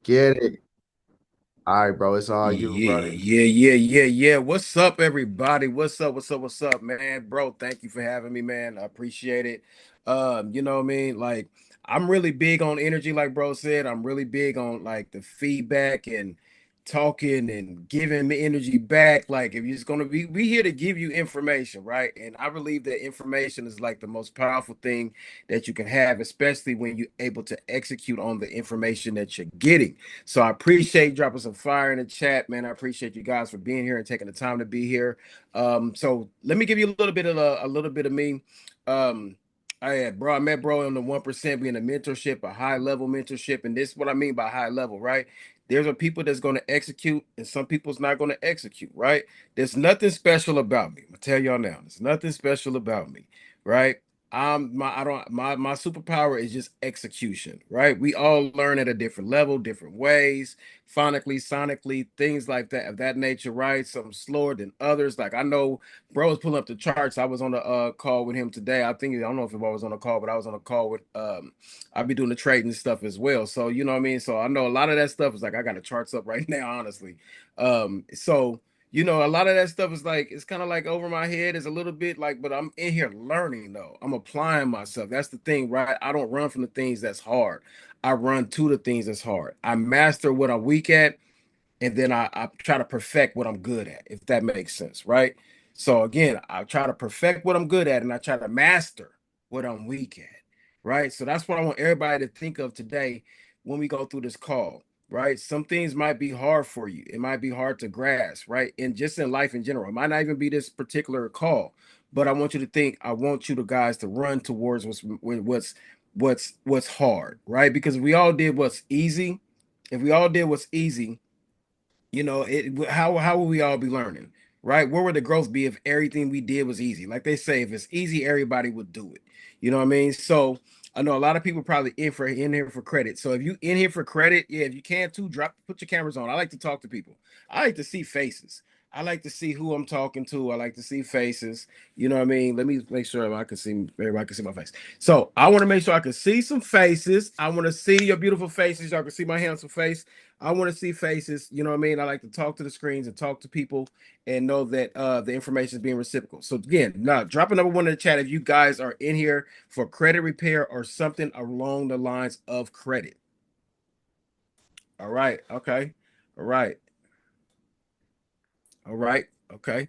Get it. All right, bro. It's all you, brother. Yeah. What's up, everybody? What's up, man? Bro, thank you for having me, man. I appreciate it. You know what I mean? Like, I'm really big on energy, like bro said. I'm really big on like the feedback and talking and giving the energy back. Like, if you're just gonna be we here to give you information, right? And I believe that information is like the most powerful thing that you can have, especially when you're able to execute on the information that you're getting. So I appreciate you dropping some fire in the chat, man. I appreciate you guys for being here and taking the time to be here. So let me give you a little bit of a little bit of me. Um, I met bro on the 1% being a mentorship, a high level mentorship, and this is what I mean by high level, right? There's a people that's going to execute, and some people's not going to execute, right? There's nothing special about me. I'm gonna tell y'all now. There's nothing special about me, right? My superpower is just execution, right? We all learn at a different level, different ways, phonically, sonically, things like that of that nature, right? Some slower than others. Like I know bro was pulling up the charts. I was on a call with him today. I don't know if I was on a call, but I was on a call with I'll be doing the trading stuff as well. So you know what I mean? So I know a lot of that stuff is like I got the charts up right now, honestly. So you know, a lot of that stuff is like it's kind of like over my head. It's a little bit like, but I'm in here learning though. I'm applying myself. That's the thing, right? I don't run from the things that's hard. I run to the things that's hard. I master what I'm weak at, and then I try to perfect what I'm good at, if that makes sense, right? So again, I try to perfect what I'm good at, and I try to master what I'm weak at, right? So that's what I want everybody to think of today when we go through this call, right? Some things might be hard for you. It might be hard to grasp, right? And just in life in general, it might not even be this particular call, but I want you to think. I want you to guys to run towards what's hard, right? Because if we all did what's easy, if we all did what's easy, you know, how will we all be learning, right? Where would the growth be if everything we did was easy? Like they say, if it's easy, everybody would do it. You know what I mean? So I know a lot of people probably in here for credit. So if you in here for credit, yeah, if you can too, put your cameras on. I like to talk to people. I like to see faces. I like to see who I'm talking to. I like to see faces. You know what I mean? Let me make sure I can see everybody can see my face. So I want to make sure I can see some faces. I want to see your beautiful faces. Y'all can see my handsome face. I want to see faces. You know what I mean? I like to talk to the screens and talk to people and know that the information is being reciprocal. So again, now drop a number one in the chat if you guys are in here for credit repair or something along the lines of credit. All right. Okay. All right. All right. Okay.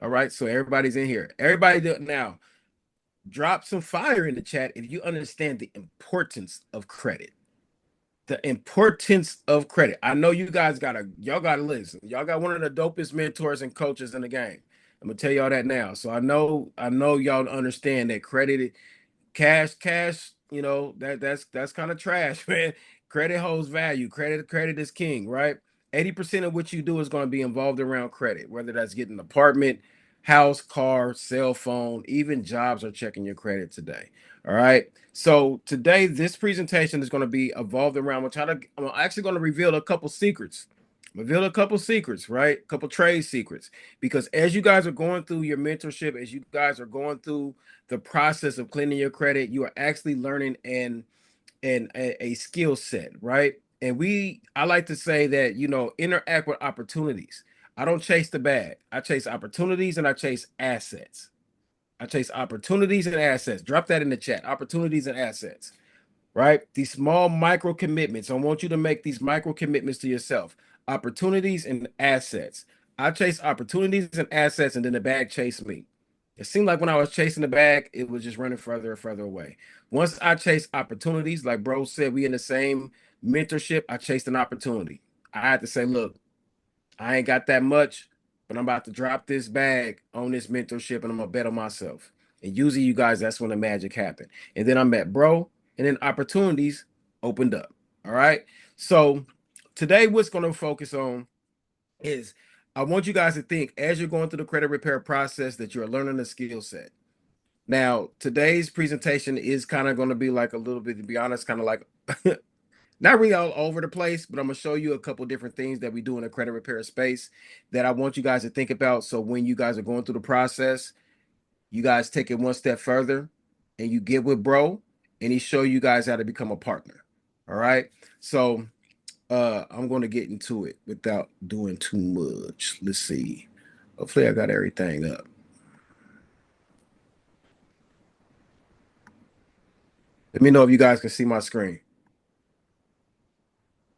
All right. So everybody's in here. Everybody now drop some fire in the chat if you understand the importance of credit. The importance of credit. I know y'all gotta listen. Y'all got one of the dopest mentors and coaches in the game. I'm gonna tell y'all that now. So I know y'all understand that credit, cash, you know, that's kind of trash, man. Credit holds value. Credit is king, right? 80% of what you do is going to be involved around credit, whether that's getting an apartment, house, car, cell phone, even jobs are checking your credit today. All right. So today, this presentation is going to be evolved around I'm actually going to reveal a couple secrets. Reveal a couple secrets, right? A couple trade secrets. Because as you guys are going through your mentorship, as you guys are going through the process of cleaning your credit, you are actually learning a skill set, right? And I like to say that, you know, interact with opportunities. I don't chase the bag. I chase opportunities and I chase assets. I chase opportunities and assets. Drop that in the chat. Opportunities and assets, right? These small micro commitments. I want you to make these micro commitments to yourself. Opportunities and assets. I chase opportunities and assets, and then the bag chased me. It seemed like when I was chasing the bag, it was just running further and further away. Once I chase opportunities, like bro said, we in the same mentorship. I chased an opportunity. I had to say, look, I ain't got that much, but I'm about to drop this bag on this mentorship and I'm gonna bet on myself. And usually, you guys, that's when the magic happened. And then I met bro, and then opportunities opened up. All right. So today, what's gonna focus on is I want you guys to think as you're going through the credit repair process that you're learning a skill set. Now, today's presentation is kind of going to be like a little bit, to be honest, kind of like not really all over the place, but I'm gonna show you a couple different things that we do in the credit repair space that I want you guys to think about. So when you guys are going through the process, you guys take it one step further and you get with bro and he show you guys how to become a partner. All right. So I'm going to get into it without doing too much. Let's see. Hopefully I got everything up. Let me know if you guys can see my screen.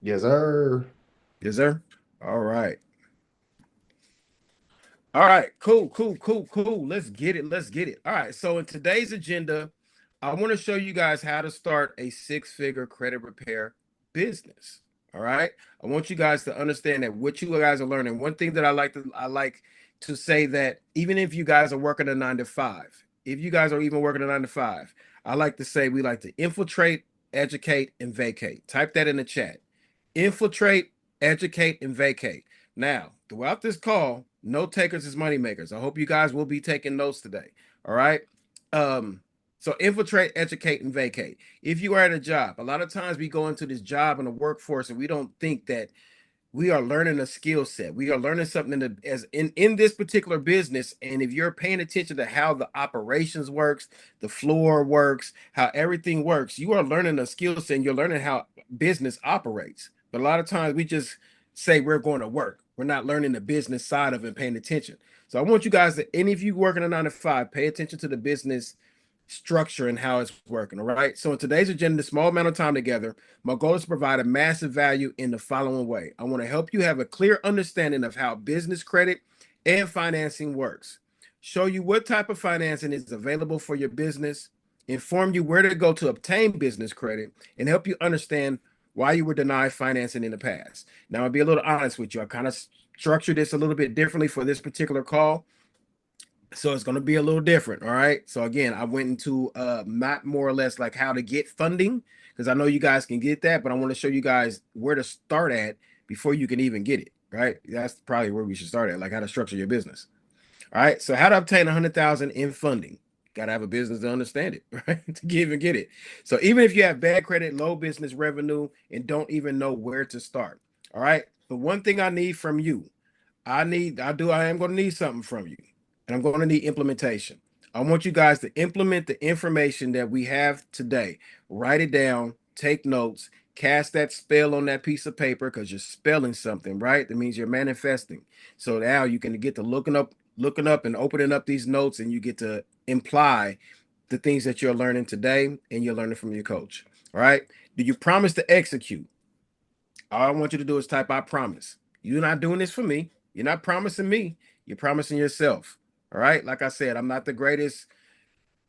Yes, sir. Yes, sir. All right. All right, cool. Let's get it. Let's get it. All right. So in today's agenda, I want to show you guys how to start a six-figure credit repair business. All right. I want you guys to understand that what you guys are learning. One thing that I like to say that even if you guys are working a 9 to 5, if you guys are even working a 9 to 5, I like to say we like to infiltrate, educate, and vacate. Type that in the chat. Infiltrate, educate, and vacate. Now, throughout this call, note takers is money makers. I hope you guys will be taking notes today. All right. Um, so infiltrate, educate, and vacate. If you are at a job, a lot of times we go into this job in the workforce and we don't think that we are learning a skill set. We are learning something in this particular business. And if you're paying attention to how the operations works, the floor works, how everything works, you are learning a skill set and you're learning how business operates. But a lot of times we just say we're going to work. We're not learning the business side of it and paying attention. So I want you guys to, any of you working a 9 to 5, pay attention to the business structure and how it's working. All right. So in today's agenda, small amount of time together, my goal is to provide a massive value in the following way. I want to help you have a clear understanding of how business credit and financing works, show you what type of financing is available for your business, inform you where to go to obtain business credit, and help you understand why you were denied financing in the past. Now, I'll be a little honest with you. I kind of structured this a little bit differently for this particular call, so it's going to be a little different. All right. So again, I went into not more or less like how to get funding, because I know you guys can get that, but I want to show you guys where to start at before you can even get it. Right. That's probably where we should start at, like how to structure your business. All right. So how to obtain 100,000 in funding. Got to have a business to understand it, right? To even get it. So even if you have bad credit, low business revenue, and don't even know where to start. All right. The one thing I need from you, I am going to need something from you, and I'm going to need implementation. I want you guys to implement the information that we have today. Write it down, take notes, cast that spell on that piece of paper, because you're spelling something, right? That means you're manifesting. So now you can get to looking up and opening up these notes, and you get to imply the things that you're learning today and you're learning from your coach. All right. Do you promise to execute? All I want you to do is type, I promise. You're not doing this for me. You're not promising me. You're promising yourself. All right. Like I said, I'm not the greatest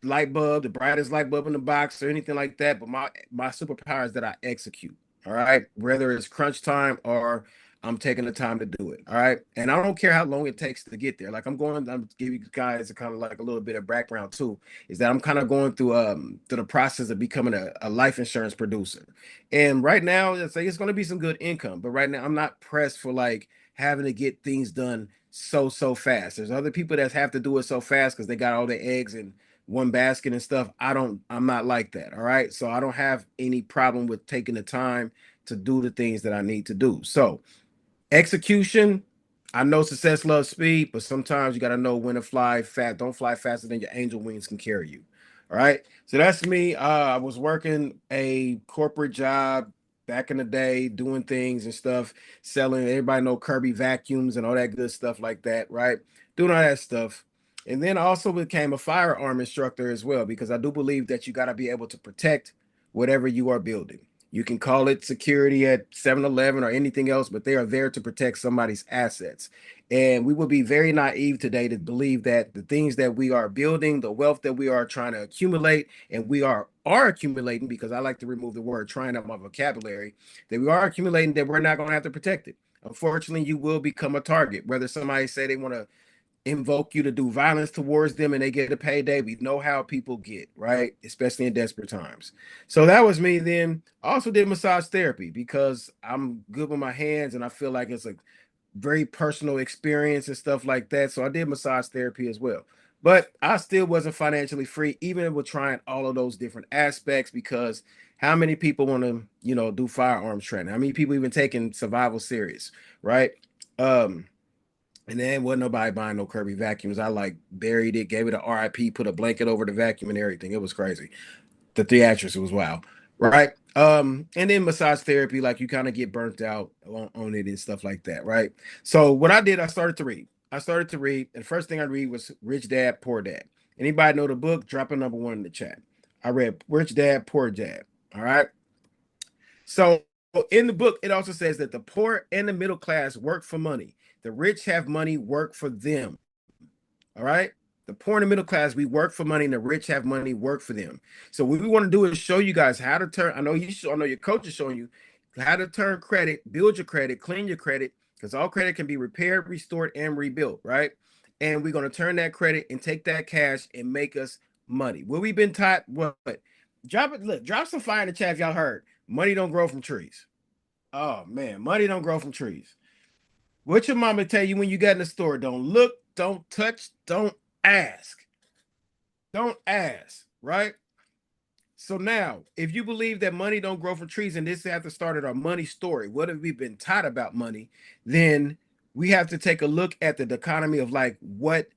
light bulb, the brightest light bulb in the box or anything like that. But my superpower is that I execute. All right. Whether it's crunch time or I'm taking the time to do it. All right. And I don't care how long it takes to get there. Like I'm giving you guys a kind of like a little bit of background too, is that I'm kind of going through the process of becoming a life insurance producer. And right now it's gonna be some good income, but right now I'm not pressed for like having to get things done so fast. There's other people that have to do it so fast because they got all their eggs in one basket and stuff. I'm not like that. All right. So I don't have any problem with taking the time to do the things that I need to do. So execution, I know success loves speed, but sometimes you got to know when to fly fast. Don't fly faster than your angel wings can carry you. All right. So that's me. I was working a corporate job back in the day, doing things and stuff, selling. Everybody know Kirby vacuums and all that good stuff like that, right? Doing all that stuff. And then I also became a firearm instructor as well, because I do believe that you got to be able to protect whatever you are building. You can call it security at 7-Eleven or anything else, but they are there to protect somebody's assets. And we would be very naive today to believe that the things that we are building, the wealth that we are trying to accumulate, and we are accumulating, because I like to remove the word trying out my vocabulary, that we are accumulating, that we're not going to have to protect it. Unfortunately, you will become a target. Whether somebody say they want to invoke you to do violence towards them and they get a payday. We know how people get, right? Especially in desperate times. So that was me then. I also did massage therapy because I'm good with my hands and I feel like it's a very personal experience and stuff like that. So I did massage therapy as well. But I still wasn't financially free, even with trying all of those different aspects, because how many people want to, do firearms training? How many people even taking survival serious, right? Um, and then wasn't nobody buying no Kirby vacuums. I like buried it, gave it a RIP, put a blanket over the vacuum and everything. It was crazy. The theatrics was wild, right? And then massage therapy, like you kind of get burnt out on it and stuff like that, right? So what I did, I started to read. And the first thing I read was Rich Dad, Poor Dad. Anybody know the book? Drop a number one in the chat. I read Rich Dad, Poor Dad. All right. So in the book, it also says that the poor and the middle class work for money. The rich have money work for them. All right. The poor and the middle class, we work for money, and the rich have money work for them. So what we want to do is show you guys how to turn. I know your coach is showing you how to turn credit, build your credit, clean your credit, because all credit can be repaired, restored, and rebuilt, right? And we're going to turn that credit and take that cash and make us money. What we've been taught, what? Drop it, look, drop some fire in the chat if y'all heard. Money don't grow from trees. Oh man, money don't grow from trees. What your mama tell you when you get in the store? Don't look, don't touch, don't ask. Don't ask, right? So now, if you believe that money don't grow from trees, and this has to start at our money story, what have we been taught about money? Then we have to take a look at the economy of like what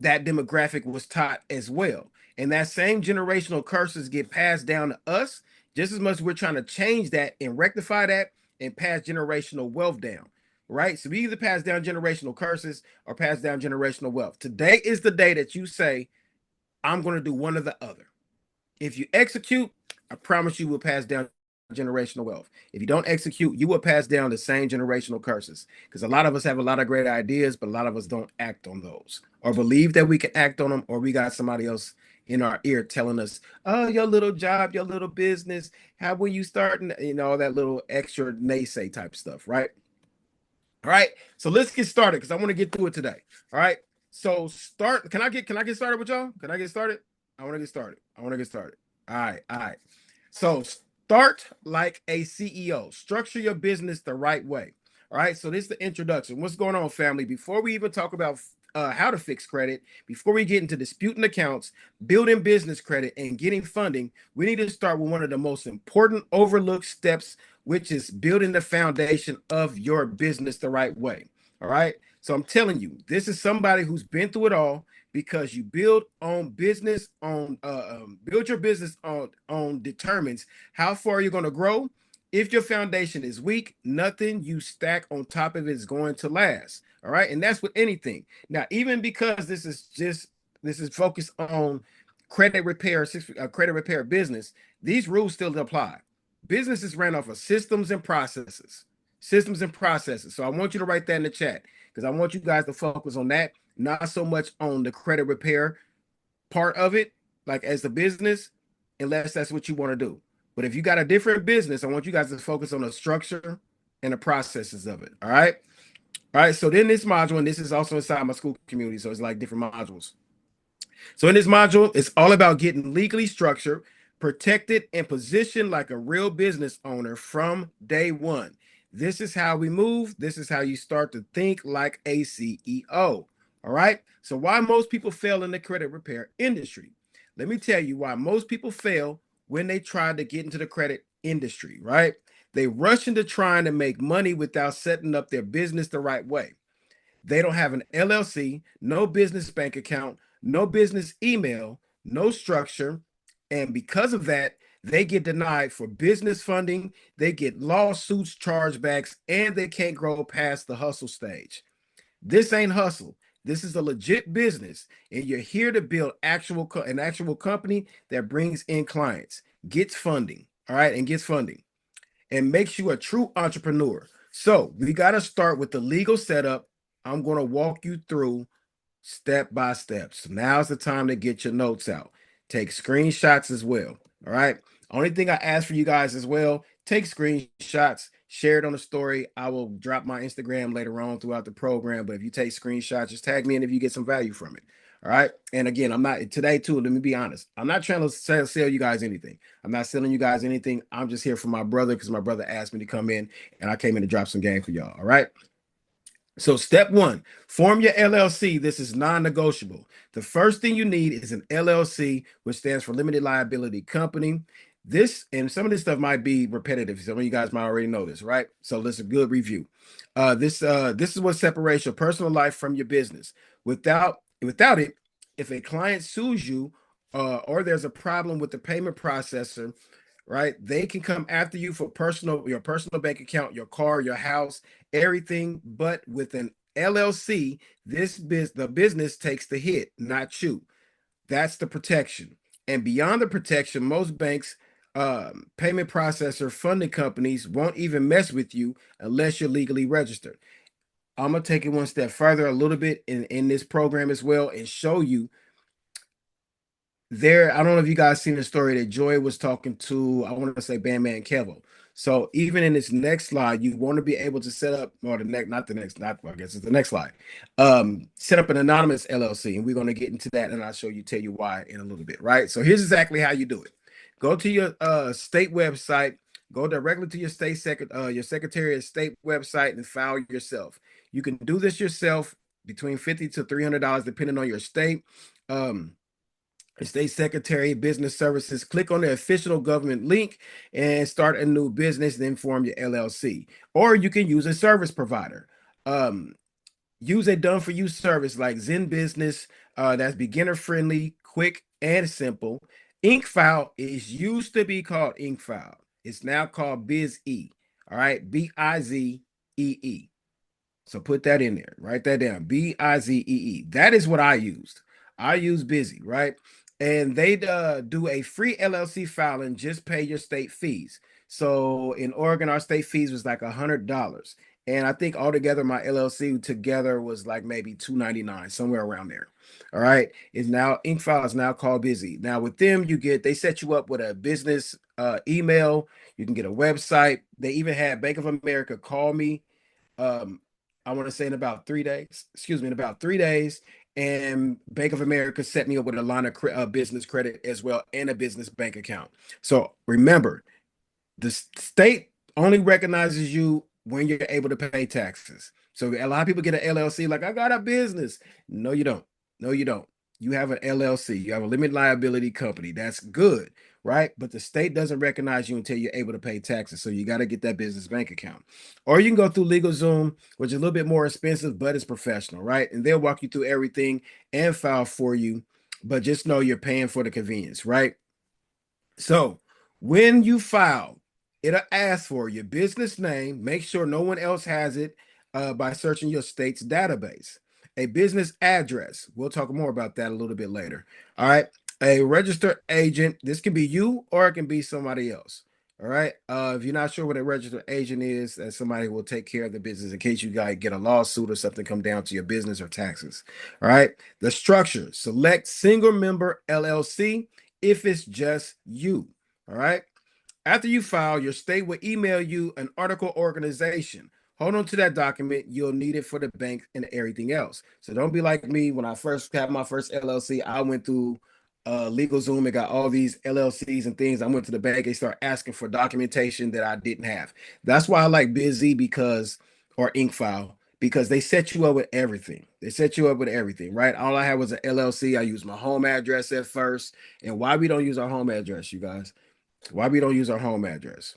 that demographic was taught as well. And that same generational curses get passed down to us just as much as we're trying to change that and rectify that and pass generational wealth down. Right. So we either pass down generational curses or pass down generational wealth. Today is the day that you say, I'm going to do one or the other. If you execute, I promise you will pass down generational wealth. If you don't execute, you will pass down the same generational curses. Because a lot of us have a lot of great ideas, but a lot of us don't act on those or believe that we can act on them, or we got somebody else in our ear telling us, oh, your little job, your little business, how will you start? All that little extra naysay type stuff, right? All right. So let's get started because I want to get through it today. All right. So start. Can I get started with y'all? Can I get started? I want to get started. I want to get started. All right. All right. So start like a CEO. Structure your business the right way. All right. So this is the introduction. What's going on, family? Before we even talk about how to fix credit, before we get into disputing accounts, building business credit, and getting funding, we need to start with one of the most important overlooked steps, which is building the foundation of your business the right way. All right. So I'm telling you, this is somebody who's been through it all because you build on business on build your business on determines how far you're going to grow. If your foundation is weak, nothing you stack on top of it is going to last. All right. And that's with anything. Now, even because this is focused on credit repair business, these rules still apply. Business is ran off of systems and processes. Systems and processes. So I want you to write that in the chat because I want you guys to focus on that, not so much on the credit repair part of it, like as the business, unless that's what you want to do. But if you got a different business, I want you guys to focus on the structure and the processes of it. All right. All right. So then this module, and this is also inside my school community. So it's like different modules. So in this module, it's all about getting legally structured, protected, and positioned like a real business owner from day one. This is how we move. This is how you start to think like a CEO. All right. So why most people fail in the credit repair industry? Let me tell you why most people fail when they try to get into the credit industry, right? They rush into trying to make money without setting up their business the right way. They don't have an LLC, no business bank account, no business email, no structure. And because of that, they get denied for business funding, they get lawsuits, chargebacks, and they can't grow past the hustle stage. This ain't hustle. This is a legit business, and you're here to build an actual company that brings in clients, gets funding, all right, and gets funding and makes you a true entrepreneur. So we got to start with the legal setup. I'm going to walk you through step by step. So now's the time to get your notes out. Take screenshots as well. All right. Only thing I ask for you guys as well, take screenshots, share it on the story. I will drop my Instagram later on throughout the program. But if you take screenshots, just tag me in if you get some value from it. All right. And again, I'm not today too. Let me be honest. I'm not trying to sell you guys anything. I'm not selling you guys anything. I'm just here for my brother because my brother asked me to come in and I came in to drop some game for y'all. All right. So step one, form your LLC. This is non-negotiable. The first thing you need is an LLC, which stands for limited liability company. This and some of this stuff might be repetitive. Some of you guys might already know this, right? So this is a good review. This is what separates your personal life from your business. Without it, if a client sues you or there's a problem with the payment processor, right? They can come after you for your personal bank account, your car, your house, everything. But with an LLC, the business takes the hit, not you. That's the protection. And beyond the protection, most banks, payment processor, funding companies won't even mess with you unless you're legally registered. I'm gonna take it one step further a little bit in this program as well and show you there. I don't know if you guys seen the story that Joy was talking to, I want to say Bandman Kevo. So even in this next slide, you want to be able to set up, or the next, not the next, not I guess it's the next slide. Set up an anonymous LLC, and we're going to get into that, and I'll tell you why in a little bit, right? So here's exactly how you do it. Go to your state website, go directly to your Secretary of State website and file yourself. You can do this yourself between $50 to $300, depending on your state. Um, State Secretary Business Services, click on the official government link and start a new business, then form your LLC. Or you can use a service provider. Um, Use a done for you service like Zen Business, that's beginner friendly, quick, and simple. InkFile is used to be called InkFile. It's now called BizE. All right, BIZEE. So put that in there, write that down. BIZEE. That is what I used. I use Busy, right? And they do a free LLC filing, just pay your state fees. So in Oregon, our state fees was like $100. And I think altogether my LLC together was like maybe $299, somewhere around there. All right. Is now InkFile is now called Busy. Now with them, they set you up with a business email. You can get a website. They even had Bank of America call me, um, I want to say in about 3 days, excuse me, in about 3 days. And Bank of America set me up with a line of business credit as well and a business bank account. So remember, the state only recognizes you when you're able to pay taxes. So a lot of people get an LLC like, I got a business. No, you don't. No, you don't. You have an LLC. You have a limited liability company. That's good, right? But the state doesn't recognize you until you're able to pay taxes. So you got to get that business bank account. Or you can go through LegalZoom, which is a little bit more expensive, but it's professional, right? And they'll walk you through everything and file for you. But just know you're paying for the convenience, right? So when you file, it'll ask for your business name. Make sure no one else has it by searching your state's database. A business address. We'll talk more about that a little bit later. All right. A registered agent. This can be you or it can be somebody else. All right. If you're not sure what a registered agent is, that's somebody who will take care of the business in case you guys get a lawsuit or something come down to your business or taxes. All right. The structure. Select single member LLC if it's just you. All right. After you file, your state will email you an article organization. Hold on to that document. You'll need it for the bank and everything else. So don't be like me. When I first had my first LLC, I went through LegalZoom and got all these LLCs and things. I went to the bank. They start asking for documentation that I didn't have. That's why I like Busy or InkFile, because they set you up with everything. They set you up with everything, right? All I had was an LLC. I used my home address at first. And why we don't use our home address, you guys? Why we don't use our home address?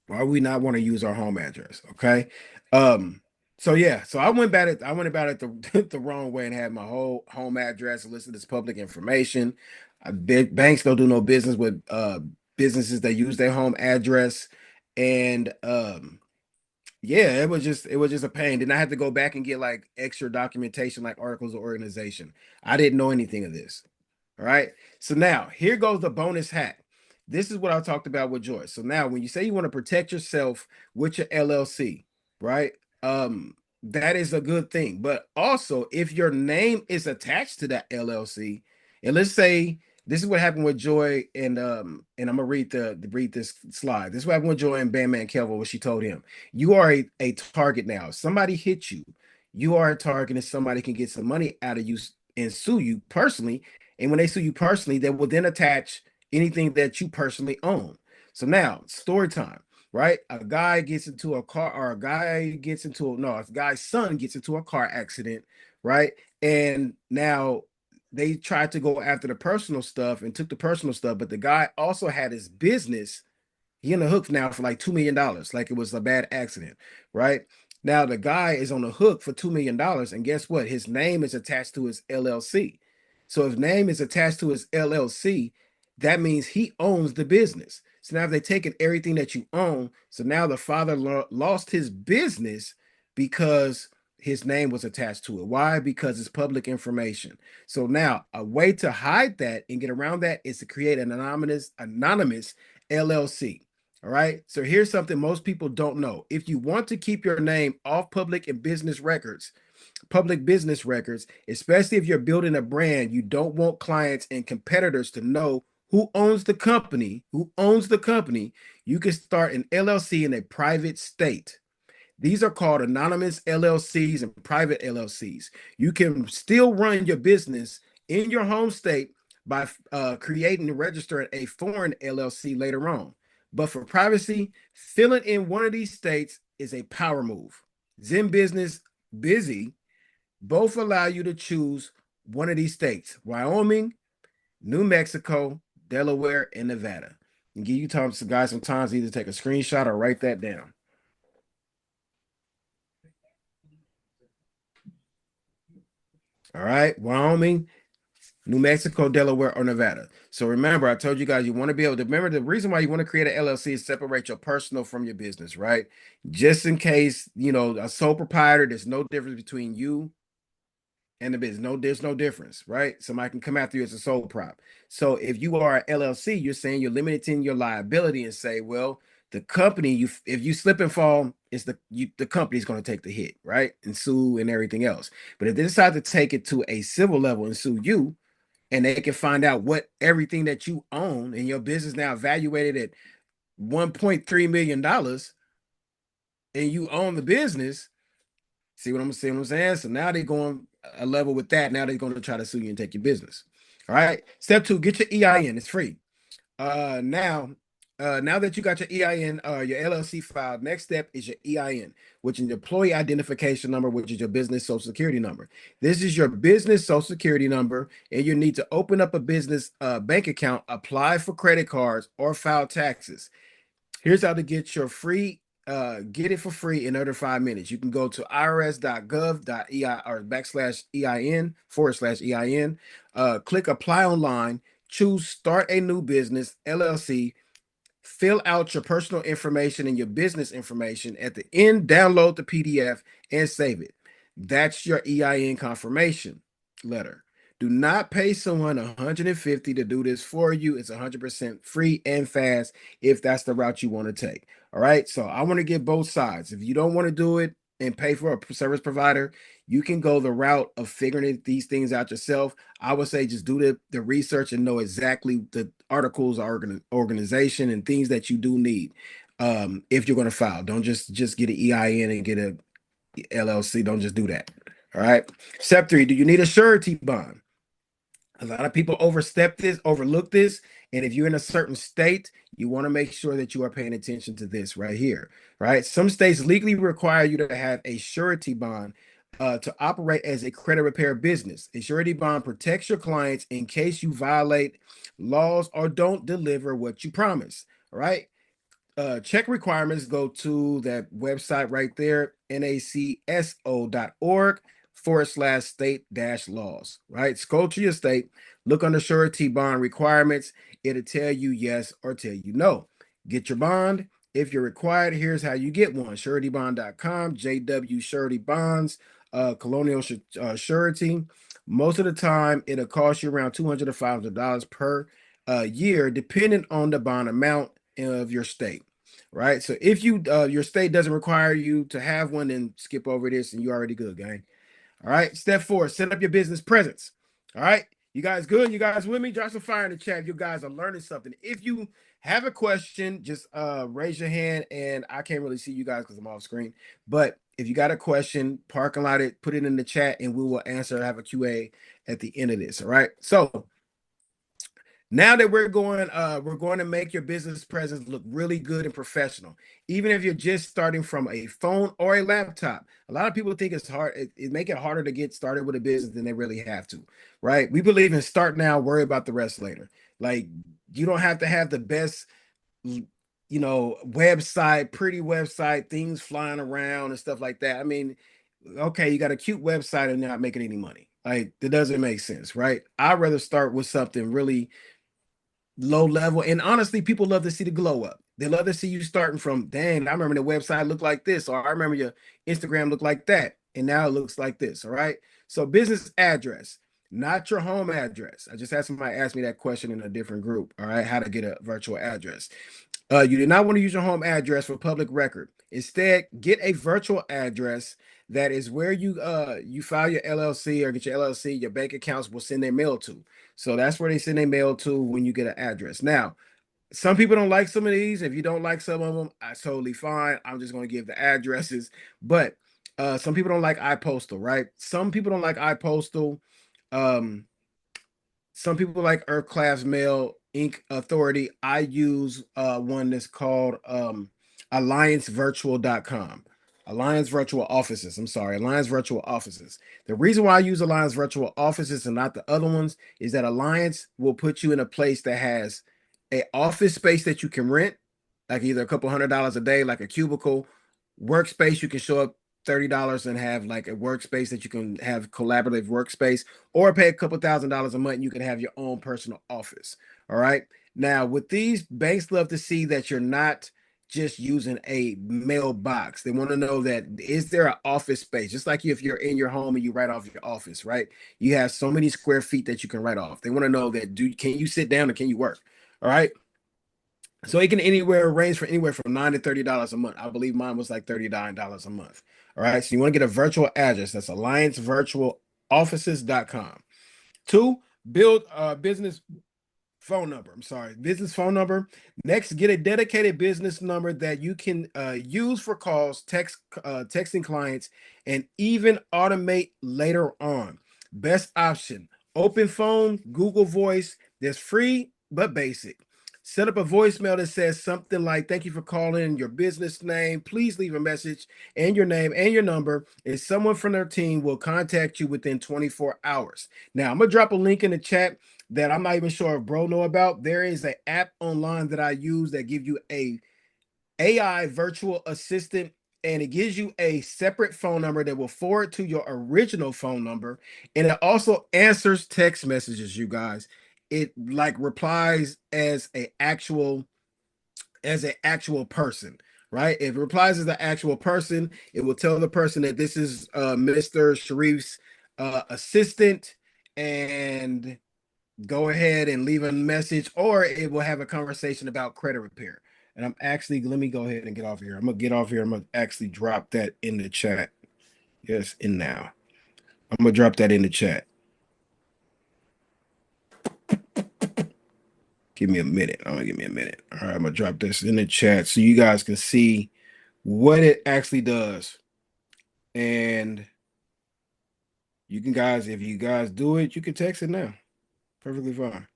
Why we not want to use our home address? Okay. Um, so yeah, so I went about it the, the wrong way and had my whole home address listed as public information. Banks don't do no business with businesses that use their home address. And yeah, it was just a pain. Then I had to go back and get like extra documentation like articles of organization. I didn't know anything of this. All right. So now here goes the bonus hack. This is what I talked about with Joyce. So now when you say you want to protect yourself with your LLC, right? That is a good thing. But also if your name is attached to that LLC, and let's say this is what happened with Joy and I'm gonna read this slide. This is what happened with Joy and Bandman Kelvin, what she told him. You are a target now. If somebody hits you, you are a target and somebody can get some money out of you and sue you personally. And when they sue you personally, they will then attach anything that you personally own. So now, story time, right? A guy gets into a car, or a guy gets into a guy's son gets into a car accident, right? And now they tried to go after the personal stuff and took the personal stuff, but the guy also had his business. He on the hook now for like $2 million, like it was a bad accident, right? Now the guy is on the hook for $2 million, and guess what? His name is attached to his LLC. So if name is attached to his LLC, that means he owns the business. So now they've taken everything that you own. So now the father lost his business because his name was attached to it. Why? Because it's public information. So now a way to hide that and get around that is to create an anonymous LLC. All right. So here's something most people don't know. If you want to keep your name off public business records, especially if you're building a brand, you don't want clients and competitors to know who owns the company. You can start an LLC in a private state. These are called anonymous LLCs and private LLCs. You can still run your business in your home state by creating and registering a foreign LLC later on. But for privacy, filling in one of these states is a power move. Zen Business, Busy, both allow you to choose one of these states: Wyoming, New Mexico, Delaware, and Nevada. And give you time, some guys, sometimes either take a screenshot or write that down. All right, Wyoming, New Mexico, Delaware, or Nevada. So remember, I told you guys you want to be able to remember the reason why you want to create an LLC is separate your personal from your business, right? Just in case, a sole proprietor, there's no difference between you and the business. No, there's no difference, right? Somebody can come after you as a sole prop. So if you are an LLC, you're saying you're limiting your liability and say, well, the company, if you slip and fall, it's the company's going to take the hit, right? And sue and everything else. But if they decide to take it to a civil level and sue you, and they can find out what everything that you own and your business now evaluated at $1.3 million, and you own the business. See what I'm saying? What I'm saying? So now they're going a level with that. Now they're going to try to sue you and take your business. All right. Step two, get your EIN. It's free. Now, now that you got your EIN, your LLC filed, next step is your EIN, which is your employee identification number, which is your business social security number. This is your business social security number, and you need to open up a business bank account, apply for credit cards, or file taxes. Here's how to get your free get it for free in under 5 minutes. You can go to irs.gov.ei or backslash EIN /EIN. Click apply online, choose start a new business, LLC, fill out your personal information and your business information. At the end, download the PDF and save it. That's your EIN confirmation letter. Do not pay someone $150 to do this for you. It's 100% free and fast if that's the route you want to take. All right. So I want to get both sides. If you don't want to do it and pay for a service provider, you can go the route of figuring these things out yourself. I would say just do the research and know exactly the articles, organization, and things that you do need. If you're going to file, don't just get an EIN and get a LLC. Don't just do that. All right. Step three: do you need a surety bond? A lot of people overlook this. And if you're in a certain state, you want to make sure that you are paying attention to this right here, right? Some states legally require you to have a surety bond to operate as a credit repair business. A surety bond protects your clients in case you violate laws or don't deliver what you promise, right? Check requirements, go to that website right there, nacso.org /state laws, right? Scroll to your state, look under surety bond requirements. It'll tell you yes or tell you no. Get your bond. If you're required, here's how you get one: suretybond.com, JW Surety Bonds, Colonial Surety. Most of the time, it'll cost you around $200 to $500 per year, depending on the bond amount of your state, right? So if your state doesn't require you to have one, then skip over this and you're already good, gang. All right. Step four: set up your business presence. All right. You guys good? You guys with me? Drop some fire in the chat. You guys are learning something. If you have a question, just raise your hand, and I can't really see you guys because I'm off screen. But if you got a question, parking lot it, put it in the chat, and we will answer. Have a QA at the end of this. All right. So now that we're going to make your business presence look really good and professional. Even if you're just starting from a phone or a laptop. A lot of people think it's hard. It make it harder to get started with a business than they really have to, right? We believe in start now, worry about the rest later. Like, you don't have to have the best, website, pretty website, things flying around and stuff like that. I mean, okay, you got a cute website and not making any money. Like, that doesn't make sense, right? I'd rather start with something really low level. And honestly, people love to see the glow up. They love to see you starting from, dang, I remember the website looked like this, or I remember your Instagram looked like that, and now it looks like this. All right. So business address, not your home address. I just had somebody ask me that question in a different group. All right, how to get a virtual address. You do not want to use your home address for public record. Instead, get a virtual address that is where you file your LLC or get your LLC. Your bank accounts will send their mail to. So that's where they send their mail to when you get an address. Now, some people don't like some of these. If you don't like some of them, that's totally fine. I'm just going to give the addresses. But some people don't like iPostal, right? Some people don't like iPostal. Um, some people like Earth Class Mail Inc. Authority. I use one that's called alliancevirtual.com. Alliance Virtual Offices. I'm sorry, Alliance Virtual Offices. The reason why I use Alliance Virtual Offices and not the other ones is that Alliance will put you in a place that has a office space that you can rent, like either a couple $100 a day, like a cubicle, workspace you can show up $30 and have like a workspace that you can have collaborative workspace, or pay a couple $1,000s a month and you can have your own personal office. All right. Now, with these, banks love to see that you're not just using a mailbox. They want to know that is there an office space? Just like if you're in your home and you write off your office, right? You have so many square feet that you can write off. They want to know that can you sit down and can you work? All right. So it can anywhere range from anywhere from $9 to $30 a month. I believe mine was like $39 a month. All right. So you want to get a virtual address. That's alliancevirtualoffices.com. Two, build a business phone number. I'm sorry, business phone number. Next, get a dedicated business number that you can use for calls, texting clients, and even automate later on. Best option: open phone, Google Voice. That's free but basic. Set up a voicemail that says something like, "Thank you for calling. Your business name. Please leave a message and your name and your number, and someone from their team will contact you within 24 hours." Now, I'm gonna drop a link in the chat that I'm not even sure if bro know about. There is an app online that I use that give you a AI virtual assistant, and it gives you a separate phone number that will forward to your original phone number, and it also answers text messages, you guys. It like replies as an actual person, right? If it replies as an actual person, it will tell the person that this is Mr. Sharif's assistant, and go ahead and leave a message, or it will have a conversation about credit repair. And I'm actually, let me go ahead and get off here. I'm gonna get off here. I'm gonna actually drop that in the chat. Yes, in now. I'm gonna drop that in the chat. Give me a minute. I'm gonna give me a minute. All right, I'm gonna drop this in the chat so you guys can see what it actually does. And you can guys, if you guys do it, you can text it now. Perfectly fine.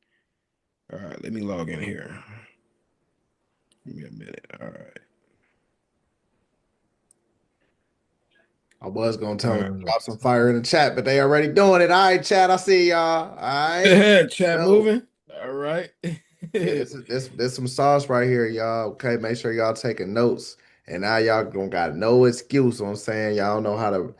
All right, let me log in here. Give me a minute. All right. I was gonna tell them to All drop some fire in the chat, but they already doing it. All right, chat. I see y'all. All right. right. Chat No. moving. All right. Yeah, this some sauce right here, y'all. Okay, make sure y'all taking notes. And now y'all gonna got no excuse. On saying y'all know how to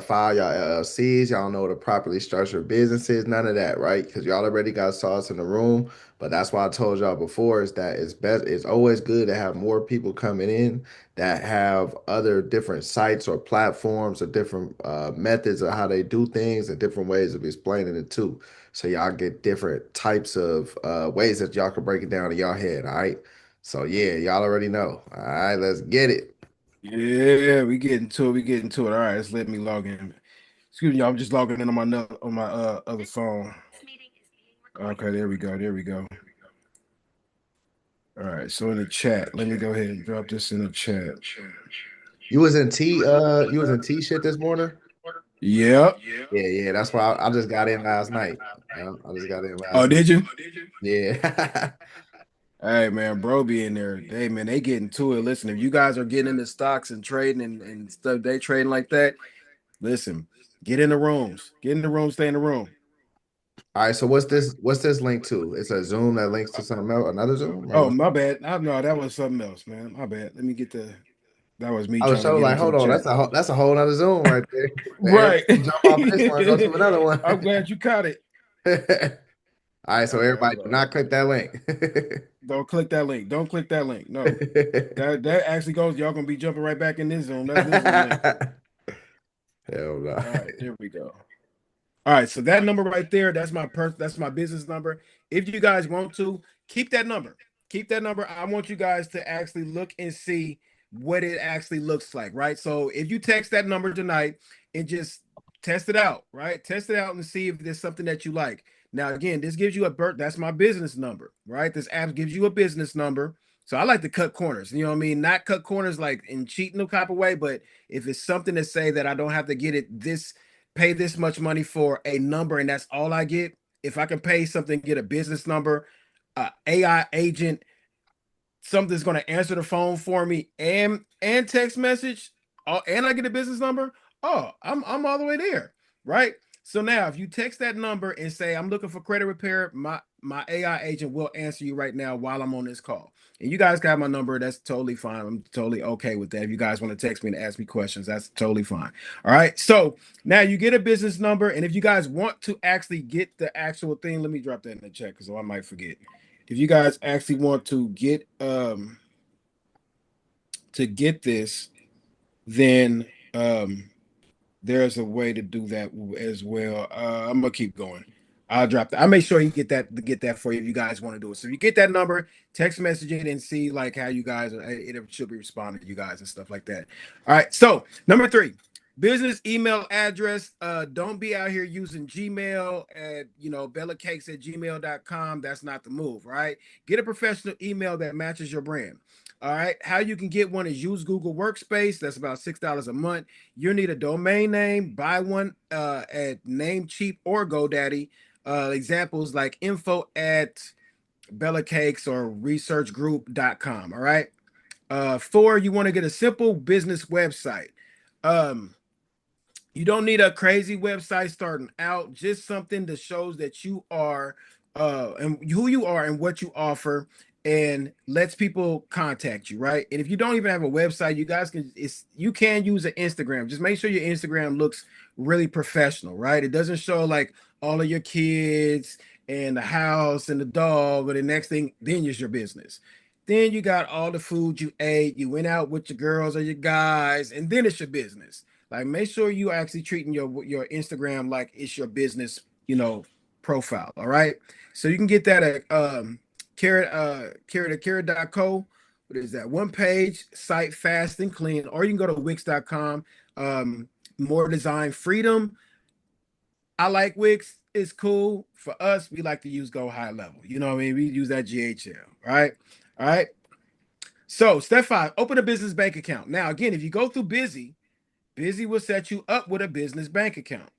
file y'all LLCs. Y'all know to properly structure businesses. None of that, right? Because y'all already got sauce in the room. But that's why I told y'all before is that it's best. It's always good to have more people coming in that have other different sites or platforms or different methods of how they do things and different ways of explaining it too. So y'all get different types of ways that y'all can break it down in y'all head. All right. So yeah, y'all already know. All right, let's get it. Yeah, we getting to it. We getting to it. All right, let's let me log in. Excuse me, y'all. I'm just logging in on my other phone. Okay, there we go. There we go. All right, so in the chat, let me go ahead and drop this in the chat. You was in T shit this morning? Yep. Yeah, yeah. That's why I just got in last night. Yeah, I just got in Oh, last night. did you? Yeah. Hey man, bro, be in there. Hey man, they getting to it. Listen, if you guys are getting into stocks and trading and stuff, they trading like that. Listen, get in the rooms. Get in the room. Stay in the room. All right, so what's this link to? It's a Zoom that links to something else, another Zoom, or Oh, what? my bad. I know that was something else, man. My bad. Let me get the. That was me I was trying to so get like, into the hold on, chat. that's a whole nother Zoom right there. Right. Everybody jump off this one, go to another one. I'm glad you caught it. All right, so Okay, everybody hold do on. not click that link. Don't click that link. Don't click that link. No. That actually goes, y'all gonna be jumping right back in this Zoom. That's this Zoom link. Hell no. All right, there we go. All right, so that number right there, that's my business number. If you guys want to, keep that number. Keep that number. I want you guys to actually look and see what it actually looks like, right? So if you text that number tonight and just test it out, right? Test it out and see if there's something that you like. Now, again, this gives you that's my business number, right? This app gives you a business number. So I like to cut corners, you know what I mean? Not cut corners like in cheating no type of way, but if it's something to say that I don't have to get it this pay this much money for a number and that's all I get. If I can pay something, get a business number, AI agent, something's going to answer the phone for me and text message, and I get a business number. Oh, I'm all the way there, right? So now, if you text that number and say I'm looking for credit repair, my AI agent will answer you right now while I'm on this call. And you guys got my number. That's totally fine. I'm totally okay with that. If you guys want to text me and ask me questions, that's totally fine. All right. So now you get a business number, and if you guys want to actually get the actual thing, let me drop that in the chat because I might forget. If you guys actually want to get this, then there's a way to do that as well. I'm gonna keep going. I'll drop that. I'll make sure you get that for you if you guys want to do it. So if you get that number, text message it and see like how you guys it should be responding to you guys and stuff like that. All right. So number three, business email address. Don't be out here using Gmail at bellacakes@gmail.com. That's not the move, right? Get a professional email that matches your brand. All right. How you can get one is use Google Workspace. That's about $6 a month. You need a domain name. Buy one at Namecheap or GoDaddy. Examples like info at Bella Cakes or researchgroup.com. All right. Four, you want to get a simple business website. Um, you don't need a crazy website starting out, just something that shows that you are and who you are and what you offer and lets people contact you, right? And if you don't even have a website, you guys can you can use an Instagram. Just make sure your Instagram looks really professional, right? It doesn't show like all of your kids and the house and the dog, but the next thing then is your business. Then you got all the food you ate, you went out with your girls or your guys, and then it's your business. Like, make sure you actually treating your Instagram like it's your business, profile. All right. So you can get that at carrot.co. What is that? One page site, fast and clean, or you can go to wix.com. More design freedom. I like Wix. It's cool. For us, we like to use Go High Level. You know what I mean? We use that GHL. Right. All right. So step five, open a business bank account. Now, again, if you go through Busy will set you up with a business bank account.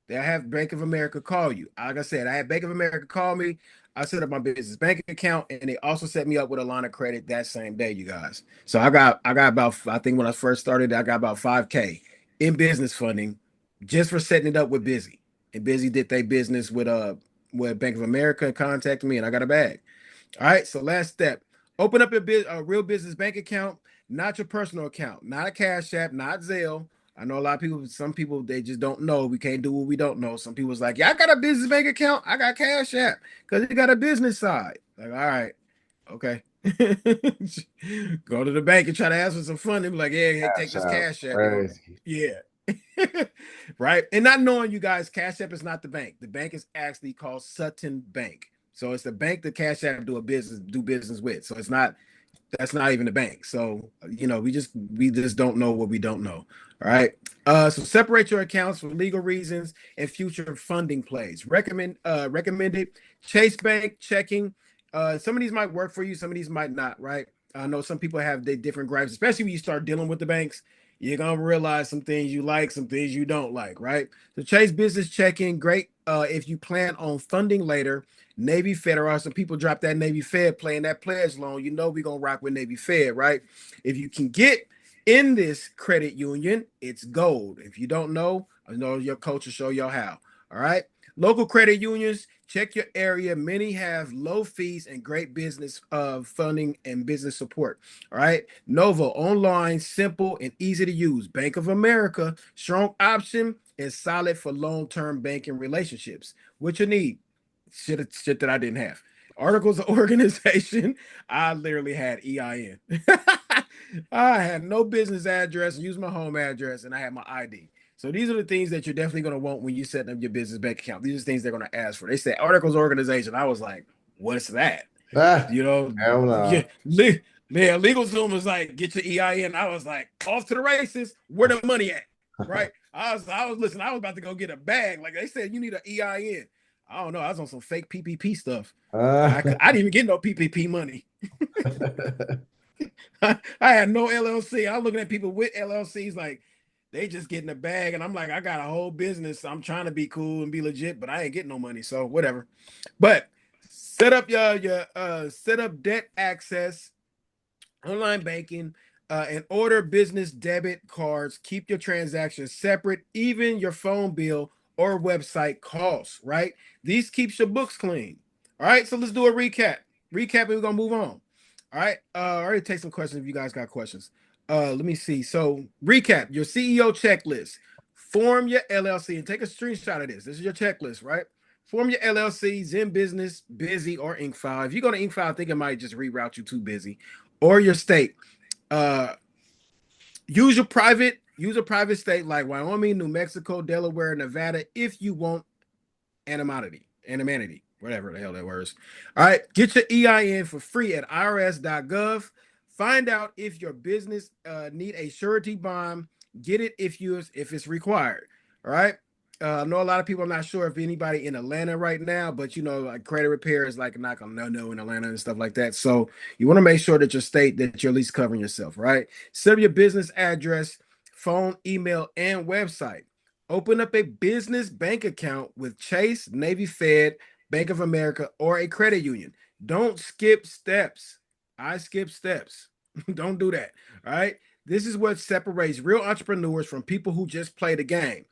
They'll have Bank of America call you. Like I said, I had Bank of America call me. I set up my business bank account, and they also set me up with a line of credit that same day, you guys. So I got about, I think when I first started, I got about 5K in business funding just for setting it up with Busy. And Busy did their business with Bank of America and contacted me, and I got a bag. All right. So last step, open up a real business bank account, not your personal account, not a Cash App, not Zelle. I know a lot of people, some people, they just don't know. We can't do what we don't know. Some people's like, yeah, I got a business bank account. I got Cash App because it got a business side. Like, all right, okay. Go to the bank and try to ask for some funding. Be like, yeah, hey, take Cash this out. Cash App, yo. Crazy. Yeah. Right. And not knowing you guys, Cash App is not the bank. The bank is actually called Sutton Bank. So it's the bank that Cash App do business with. So it's not that's not even the bank. So we just don't know what we don't know. All right. So separate your accounts for legal reasons and future funding plays. Recommended Chase Bank checking. Some of these might work for you, some of these might not, right? I know some people have their different gripes, especially when you start dealing with the banks. You're gonna realize some things you like, some things you don't like, right? So Chase Business Checking, great if you plan on funding later. Navy Fed, or some people drop that Navy Fed playing that pledge loan. We're gonna rock with Navy Fed, right? If you can get in this credit union, it's gold. If you don't know, I know your coach will show you how. All right. Local credit unions, check your area. Many have low fees and great business funding and business support. All right. Novo, online, simple and easy to use. Bank of America, strong option and solid for long term banking relationships. What you need? shit that I didn't have. Articles of organization, I literally had EIN. I had no business address, used my home address, and I had my ID. So these are the things that you're definitely going to want when you set up your business bank account. These are things they're going to ask for. They say articles of organization. I was like, what's that? Ah, You know, hell yeah, no. man, legal Zoom was like, get your EIN. I was like, off to the races. Where the money at? Right? I was listening. I was about to go get a bag. Like they said, you need an EIN. I don't know. I was on some fake PPP stuff. Uh, I didn't even get no PPP money. I had no LLC. I was looking at people with LLCs like they just getting a bag, and I'm like, I got a whole business. I'm trying to be cool and be legit, but I ain't getting no money. So whatever. But set up your set up debt access, online banking, and order business debit cards. Keep your transactions separate, even your phone bill or website costs, right? These keeps your books clean. All right, so let's do a recap. Recap, and we're gonna move on. All right. I already take some questions if you guys got questions. Let me see. So recap your CEO checklist. Form your LLC and take a screenshot of this. This is your checklist, right? Form your LLC, Zen Business, Busy, or Ink File. If you go to Ink File, I think it might just reroute you to Busy or your state. Uh, use a private state like Wyoming, New Mexico, Delaware, Nevada if you want anonymity, whatever the hell that was. All right, get your EIN for free at irs.gov. Find out if your business need a surety bond. Get it if it's required. All right. I know a lot of people. I'm not sure if anybody in Atlanta right now, but you know, like credit repair is like not gonna no in Atlanta and stuff like that. So you want to make sure that your state that you're at least covering yourself, right? Set up your business address, phone, email, and website. Open up a business bank account with Chase, Navy Fed, Bank of America, or a credit union. Don't skip steps. I skip steps. Don't do that. All right. This is what separates real entrepreneurs from people who just play the game.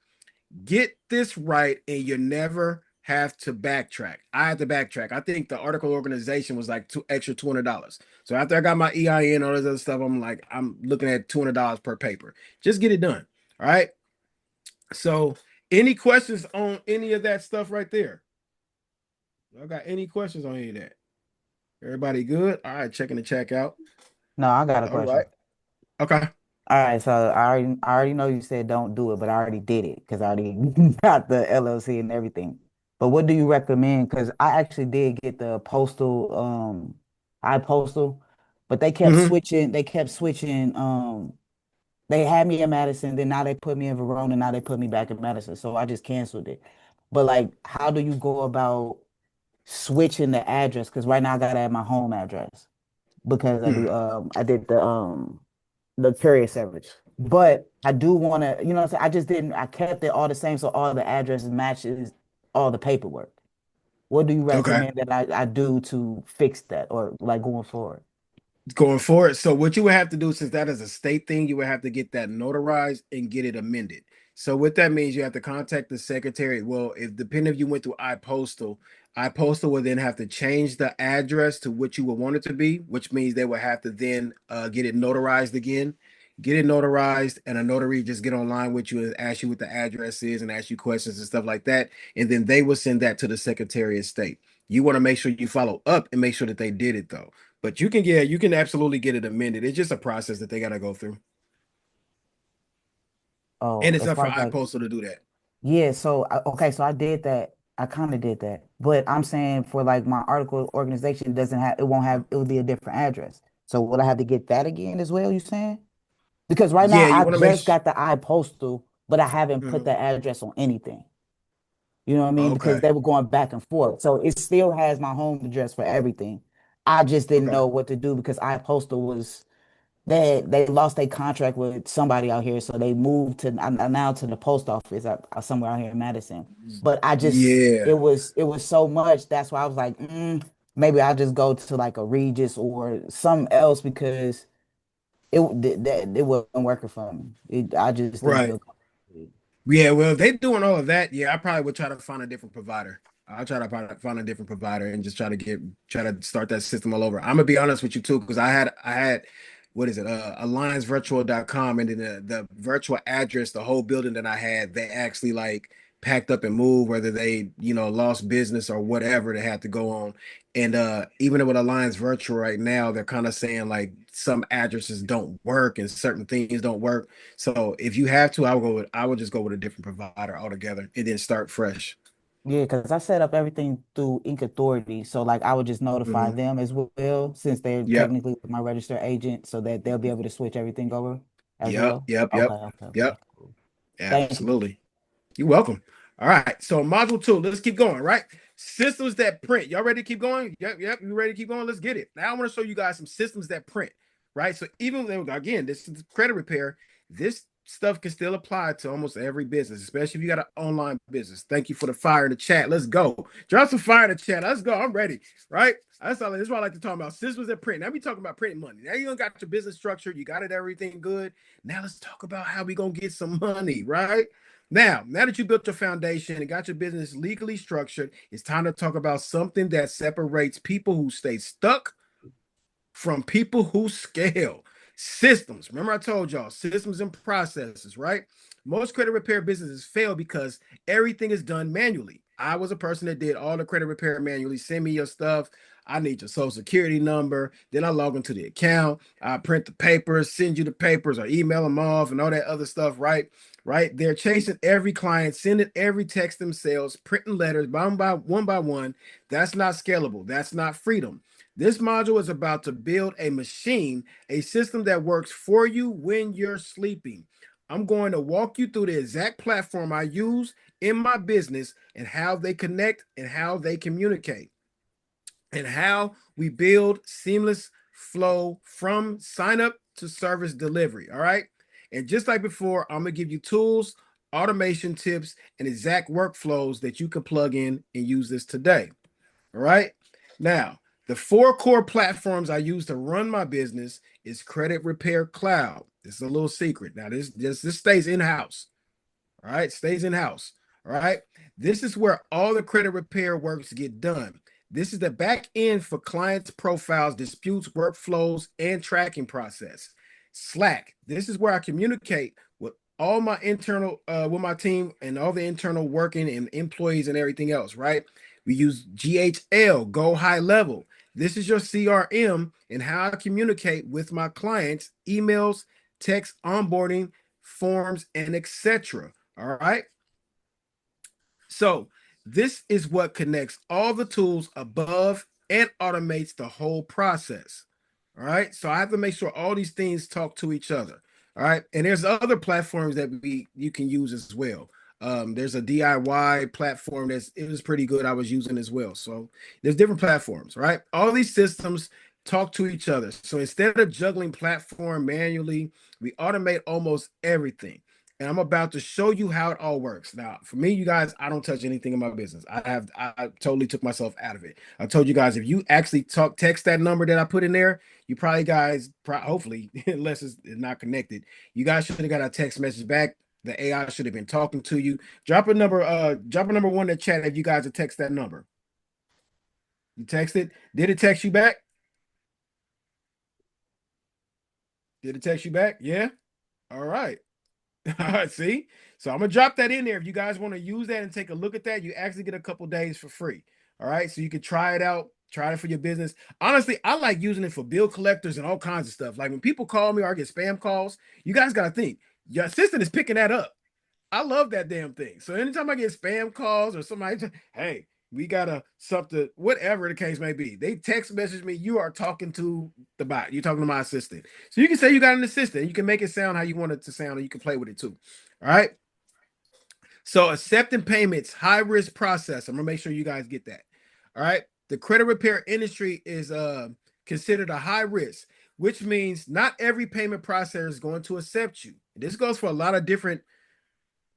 Get this right, and you never have to backtrack. I had to backtrack. I think the article organization was like $200. So after I got my EIN and all this other stuff, I'm like, I'm looking at $200 per paper. Just get it done. All right. So, any questions on any of that stuff right there? I got any questions on any of that? Everybody good? All right, checking the check out. No, I got a All right. question. Okay. All right, so I already know you said don't do it, but I already did it because I already got the LLC and everything. But what do you recommend? Because I actually did get the postal, iPostal, but Hmm. they kept switching. They had me in Madison, then now they put me in Verona, now they put me back in Madison. So I just canceled it. But like, how do you go about switching the address? Because right now I gotta have my home address because I did the courier service. But I do want to, you know what I'm saying? I kept it all the same. So all the addresses matches all the paperwork. What do you Okay. recommend that I do to fix that or like going forward? Going forward. So what you would have to do, since that is a state thing, you would have to get that notarized and get it amended. So what that means, you have to contact the secretary. Well, if depending if you went through iPostal will then have to change the address to what you would want it to be, which means they will have to then get it notarized again, get it notarized, and a notary just get online with you and ask you what the address is and ask you questions and stuff like that, and then they will send that to the Secretary of State. You want to make sure you follow up and make sure that they did it though. But you can get you can absolutely get it amended. It's just a process that they gotta go through. And Oh, it's as up far for as like, iPostal to do that. yeah, so okay, so I did that. I kind of did that. But I'm saying for like my article organization doesn't have it will be a different address. So will I have to get that again as well, you saying? Because right now Yeah, you I want to make just got the iPostal, but I haven't put mhm. the address on anything. You know what I mean? Because Okay. they were going back and forth. So it still has my home address for everything. I just didn't Okay. know what to do because iPostal was they lost their contract with somebody out here, so they moved to now to the post office somewhere out here in Madison. But I just Yeah. it was so much. That's why I was like, maybe I'll just go to like a Regis or something else because that it wasn't working for me. I just didn't Right. feel comfortable. Yeah, well, if they doing all of that, yeah, I probably would try to find a different provider. I'll try to find a different provider and just try to start that system all over. I'm gonna be honest with you too, because I had what is it, alliancevirtual.com, and then the virtual address, the whole building that I had, they actually like packed up and moved, whether they, lost business or whatever they had to go on. And even with Alliance Virtual right now, they're kind of saying like some addresses don't work and certain things don't work. So if you have to, I would just go with a different provider altogether and then start fresh. Yeah, because I set up everything through Inc. Authority. So like I would just notify Hmm. them as well, since they're Yep. technically my registered agent, so that they'll be able to switch everything over as Yep. well. Yep. Okay, Yep. okay, okay. Yep. Cool. Thank you. Absolutely. You're welcome. All right. So module 2, let's keep going, right? Systems that print. Y'all ready to keep going? Yep, yep. You ready to keep going? Let's get it. Now I want to show you guys some systems that print, right? So even though, again, this is credit repair, this stuff can still apply to almost every business, especially if you got an online business. Thank you for the fire in the chat. Let's go. Drop some fire in the chat. Let's go. I'm ready, right? That's what I like to talk about. Systems that print. Now we talking about printing money. Now you don't got your business structure. You got it, everything good. Now let's talk about how we gonna get some money, right? Now that you built your foundation and got your business legally structured, it's time to talk about something that separates people who stay stuck from people who scale. Systems. Remember, I told y'all systems and processes, right? Most credit repair businesses fail because everything is done manually. I was a person that did all the credit repair manually. Send me your stuff. I need your social security number. Then I log into the account. I print the papers, send you the papers, or email them off, and all that other stuff, right? Right? They're chasing every client, sending every text themselves, printing letters by one. That's not scalable. That's not freedom. This module is about to build a machine, a system that works for you when you're sleeping. I'm going to walk you through the exact platform I use in my business and how they connect and how they communicate and how we build seamless flow from sign up to service delivery. All right. And just like before, I'm going to give you tools, automation tips, and exact workflows that you can plug in and use this today. All right. Now, the 4 core platforms I use to run my business is Credit Repair Cloud. This is a little secret. Now, this stays in-house. All right, stays in-house. All right. This is where all the credit repair works get done. This is the back end for clients' profiles, disputes, workflows, and tracking process. Slack. This is where I communicate with all my internal, with my team and all the internal working and employees and everything else, right? We use GHL, Go High Level. This is your CRM and how I communicate with my clients, emails, text, onboarding, forms, and etc. All right. So this is what connects all the tools above and automates the whole process. All right. So I have to make sure all these things talk to each other. All right. And there's other platforms that you can use as well. There's a DIY platform it was pretty good. I was using as well. So there's different platforms, right? All these systems talk to each other. So instead of juggling platform manually, we automate almost everything, and I'm about to show you how it all works. Now, for me, you guys, I don't touch anything in my business. I totally took myself out of it. I told you guys, if you actually text that number that I put in there, you probably guys, hopefully, unless it's not connected, you guys should have got a text message back. The AI should have been talking to you. Drop a number one in the chat if you guys have text that number. You texted. Did it text you back? Did it text you back? Yeah. All right. See, so I'm gonna drop that in there. If you guys want to use that and take a look at that, you actually get a couple days for free. All right, so you can try it out, try it for your business. Honestly, I like using it for bill collectors and all kinds of stuff. Like when people call me or I get spam calls, you guys gotta think your assistant is picking that up. I love that damn thing. So anytime I get spam calls or somebody, hey, we got a something, whatever the case may be, they text message me. You are talking to the bot. You're talking to my assistant. So you can say you got an assistant. You can make it sound how you want it to sound, and you can play with it too. All right. So accepting payments, high risk process. I'm gonna make sure you guys get that. All right. The credit repair industry is considered a high risk, which means not every payment processor is going to accept you. This goes for a lot of different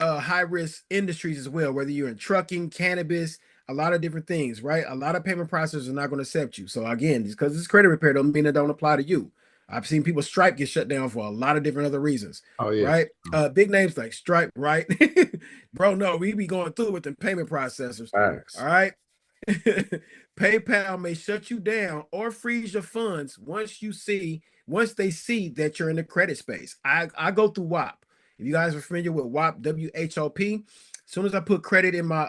high risk industries as well, whether you're in trucking, cannabis, a lot of different things, right? A lot of payment processors are not going to accept you. So again, just because it's credit repair don't mean it don't apply to you. I've seen people Stripe get shut down for a lot of different other reasons, Oh yeah. right? Big names like Stripe, right? Bro, no, we be going through with the payment processors. All Thanks. right. PayPal may shut you down or freeze your funds once they see that you're in the credit space. I go through WAP. If you guys are familiar with WAP, WHOP, As soon as I put credit in my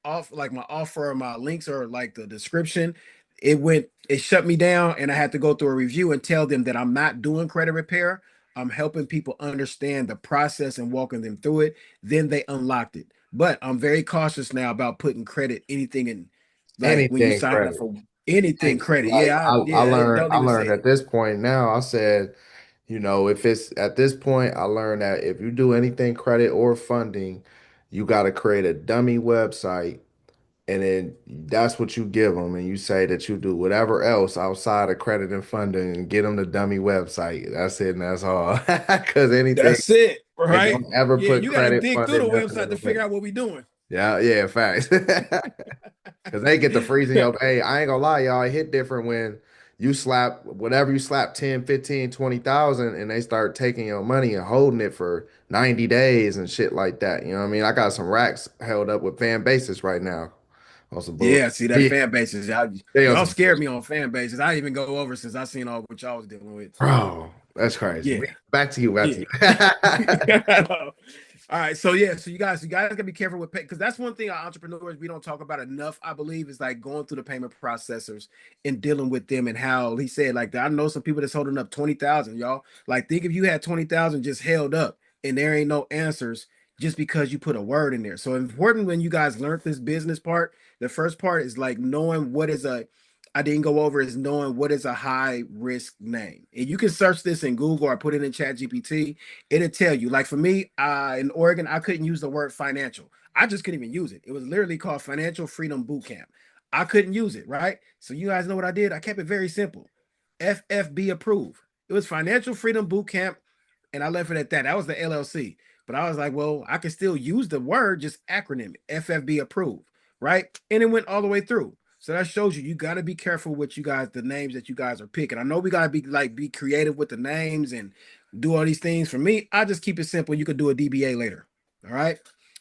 offer or my links or like the description, it shut me down, and I had to go through a review and tell them that I'm not doing credit repair. I'm helping people understand the process and walking them through it. Then they unlocked it. But I'm very cautious now about putting credit anything in, like when you Anything sign up credit. for anything credit. Like Yeah, I yeah, learned don't I even say learned it. at this point now, I said, if it's at this point, I learned that if you do anything credit or funding, you got to create a dummy website, and then that's what you give them, and you say that you do whatever else outside of credit and funding and get them the dummy website. That's it, and that's all. Because anything, That's it, and right? don't ever Yeah, put you got to credit, dig through the funding, nothing website in to the figure bank. out what we're doing. Yeah, yeah, facts. Because they get the freezing your pay. I ain't gonna lie, y'all. It hit different when you slap whatever you slap 10, 15, 20,000, and they start taking your money and holding it for 90 days and shit like that. You know what I mean? I got some racks held up with fan bases right now on some bullshit. Yeah, see that fan bases. They on Y'all some scared bullshit. me on fan bases. I didn't even go over since I seen all what y'all was dealing with. Bro, that's crazy. Yeah, Back to you, back to yeah. you. All right, so yeah, so you guys gotta be careful with pay, because that's one thing our entrepreneurs we don't talk about enough. I believe is like going through the payment processors and dealing with them, and how he said like I know some people that's holding up 20,000, y'all. Like think if you had 20,000 just held up and there ain't no answers just because you put a word in there. So important when you guys learn this business part. The first part is like knowing what is a I didn't go over is knowing what is a high risk name. And you can search this in Google or put it in Chat GPT. It'll tell you. Like for me, in Oregon, I couldn't use the word financial. I just couldn't even use it. It was literally called Financial Freedom Boot Camp. I couldn't use it, right? So you guys know what I did? I kept it very simple. FFB approved. It was Financial Freedom Boot Camp, and I left it at that. That was the LLC. But I was like, well, I can still use the word, just acronym it, FFB approved, right? And it went all the way through. So that shows you got to be careful with the names that you guys are picking. I know we got to be creative with the names and do all these things. For me, I just keep it simple. You could do a DBA later. All right.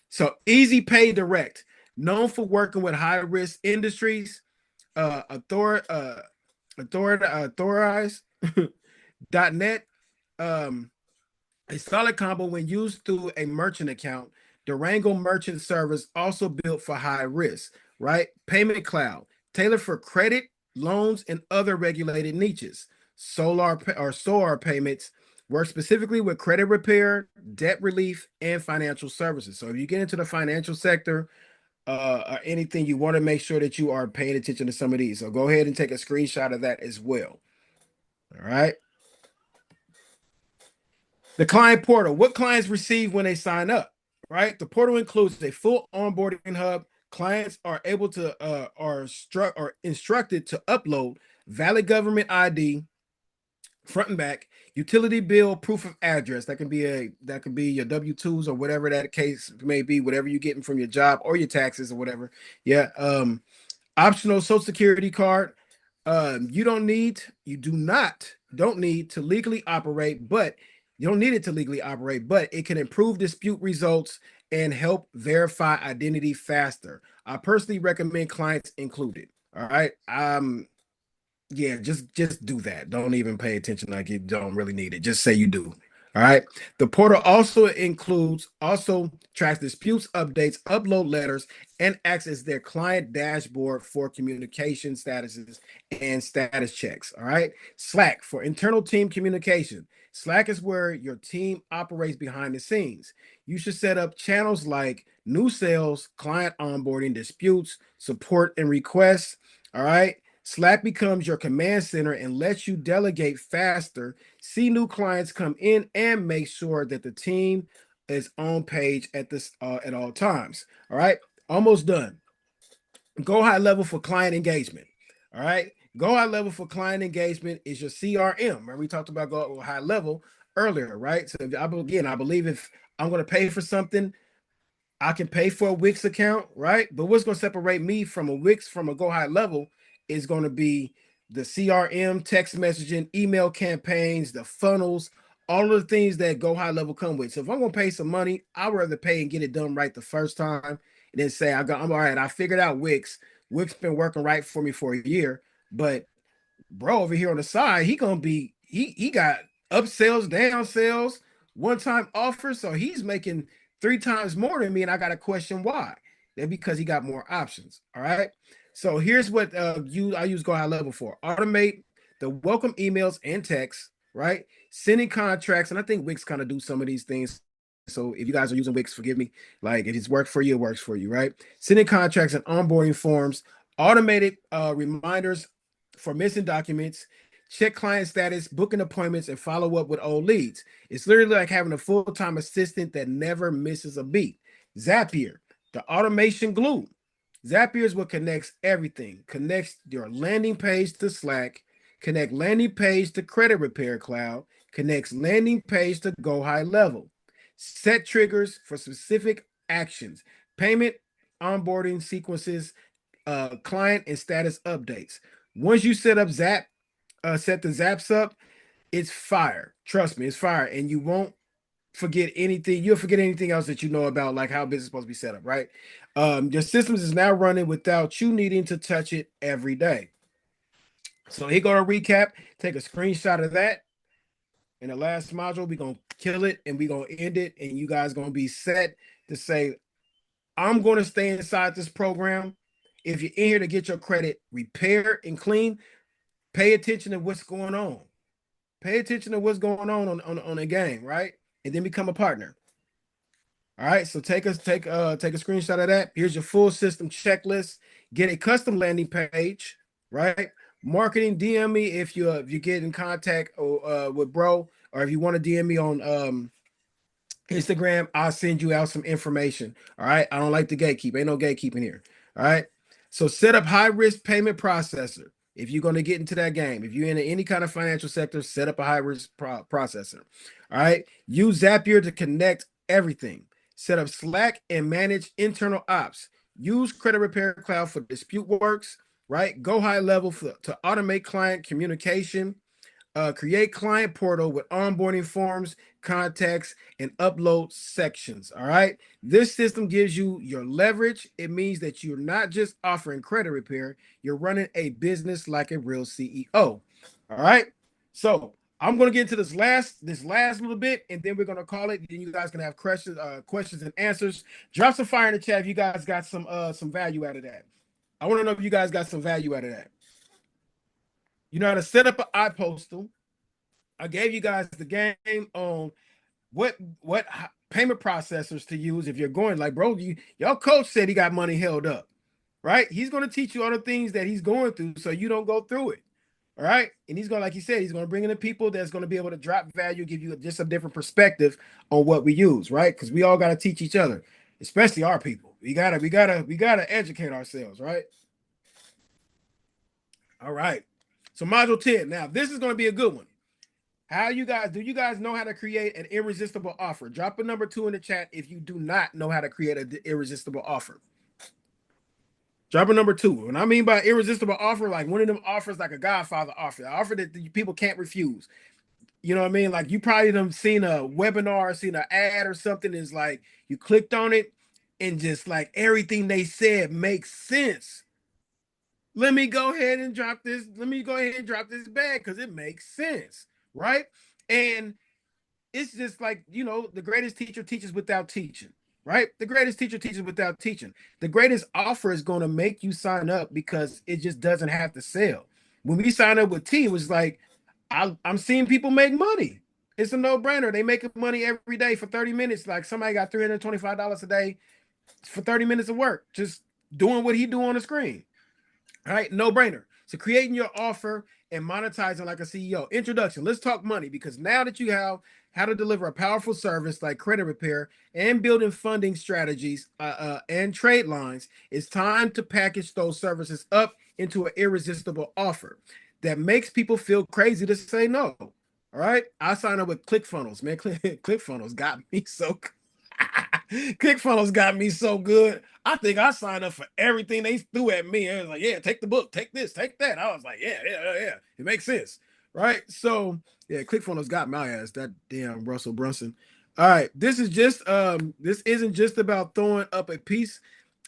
So Easy Pay Direct, known for working with high risk industries, authorized .net, um, a solid combo when used through a merchant account. Durango Merchant Service also built for high risk, right? Payment Cloud, tailored for credit, loans, and other regulated niches. Solar payments work specifically with credit repair, debt relief, and financial services. So if you get into the financial sector, or anything, you want to make sure that you are paying attention to some of these. So go ahead and take a screenshot of that as well. All right. The client portal, what clients receive when they sign up, right? The portal includes a full onboarding hub. Clients are able to are instructed to upload valid government ID, front and back, utility bill, proof of address. That could be your W-2s or whatever that case may be, whatever you're getting from your job or your taxes or whatever. Yeah. Optional social security card. Don't need to legally operate, but you don't need it to legally operate, but it can improve dispute results and help verify identity faster. I personally recommend clients include it. All right. Yeah, just do that. Don't even pay attention like you don't really need it. Just say you do. All right. The portal also tracks disputes, updates, upload letters, and acts as their client dashboard for communication statuses and status checks. All right. Slack for internal team communication. Slack is where your team operates behind the scenes. You should set up channels like new sales, client onboarding, disputes, support, and requests. All right. Slack becomes your command center and lets you delegate faster, see new clients come in, and make sure that the team is on page at all times. All right, almost done. Go high level for client engagement. All right, go high level for client engagement is your CRM. Remember we talked about go high level earlier, right? So I believe if I'm going to pay for something, I can pay for a Wix account, right? But what's going to separate me from a Wix from a Go High level is going to be the CRM, text messaging, email campaigns, the funnels, all of the things that Go High level come with. So if I'm going to pay some money, I'd rather pay and get it done right the first time and then say, I'm all right. I figured out Wix. Wix been working right for me for a year, but bro over here on the side, he got upsells, down sales, one time offers. So he's making 3 times more than me, and I got to question why. That's because he got more options. All right. So here's what I use Go High Level for: automate the welcome emails and texts, right? Sending contracts, and I think Wix kind of do some of these things. So if you guys are using Wix, forgive me. Like if it's worked for you, it works for you, right? Sending contracts and onboarding forms, automated reminders for missing documents, check client status, booking appointments, and follow up with old leads. It's literally like having a full-time assistant that never misses a beat. Zapier, the automation glue. Zapier is what connects everything. Connects your landing page to Slack, connect landing page to Credit Repair Cloud, connects landing page to Go High Level. Set triggers for specific actions, payment, onboarding sequences, client and status updates. Once you set up set the Zaps up, it's fire. Trust me, it's fire, and you won't forget anything. You'll forget anything else that you know about, like how business is supposed to be set up, right? Your systems is now running without you needing to touch it every day. So here go to recap. Take a screenshot of that. In the last module, we're gonna kill it and we're gonna end it, and you guys gonna be set to say, I'm gonna stay inside this program. If you're in here to get your credit repaired and clean, pay attention to what's going on. Pay attention to what's going on a game, right? And then become a partner. All right, so take a screenshot of that. Here's your full system checklist. Get a custom landing page, right? Marketing, DM me if you get in contact with bro, or if you want to DM me on Instagram, I'll send you out some information. All right. I don't like the gatekeep. Ain't no gatekeeping here. All right. So set up high risk payment processor. If you're going to get into that game, if you're in any kind of financial sector, set up a high risk processor. All right. Use Zapier to connect everything. Set up Slack and manage internal ops. Use Credit Repair Cloud for dispute works. Right. Go High Level to automate client communication. Create client portal with onboarding forms, contacts, and upload sections. All right. This system gives you your leverage. It means that you're not just offering credit repair, you're running a business like a real CEO. All right. So I'm going to get into this last little bit, and then we're going to call it. Then you guys can have questions and answers. Drop some fire in the chat if you guys got some value out of that. I want to know if you guys got some value out of that. You know how to set up an iPostal. I gave you guys the game on what payment processors to use if you're going, like, bro, your coach said he got money held up, right? He's going to teach you all the things that he's going through so you don't go through it. All right. And he's going, like he said, he's going to bring in the people that's going to be able to drop value, give you just a different perspective on what we use, right? Because we all got to teach each other, especially our people. We gotta educate ourselves, right? All right. So module 10. Now, this is going to be a good one. Do you guys know how to create an irresistible offer? Drop a number 2 in the chat if you do not know how to create an irresistible offer. Drop a number 2. When I mean by irresistible offer, like one of them offers like a Godfather offer, an offer that people can't refuse. You know what I mean? Like you probably done seen a webinar, seen an ad or something. Is like you clicked on it and just like everything they said makes sense. Let me go ahead and drop this. Let me go ahead and drop this bag because it makes sense, right? And it's just like, the greatest teacher teaches without teaching, right? The greatest teacher teaches without teaching. The greatest offer is going to make you sign up because it just doesn't have to sell. When we sign up with T, it was like, I'm seeing people make money. It's a no-brainer. They make money every day for 30 minutes. Like somebody got $325 a day for 30 minutes of work, just doing what he do on the screen. All right, no brainer. So creating your offer and monetizing like a CEO. Introduction. Let's talk money, because now that you have how to deliver a powerful service like credit repair and building funding strategies and trade lines, it's time to package those services up into an irresistible offer that makes people feel crazy to say no. All right, I signed up with ClickFunnels, man. ClickFunnels got me so ClickFunnels got me so good. I think I signed up for everything they threw at me. It was like, yeah, take the book, take this, take that. I was like, yeah. It makes sense, right? So yeah, ClickFunnels got my ass. That damn Russell Brunson. All right, this isn't just about throwing up a price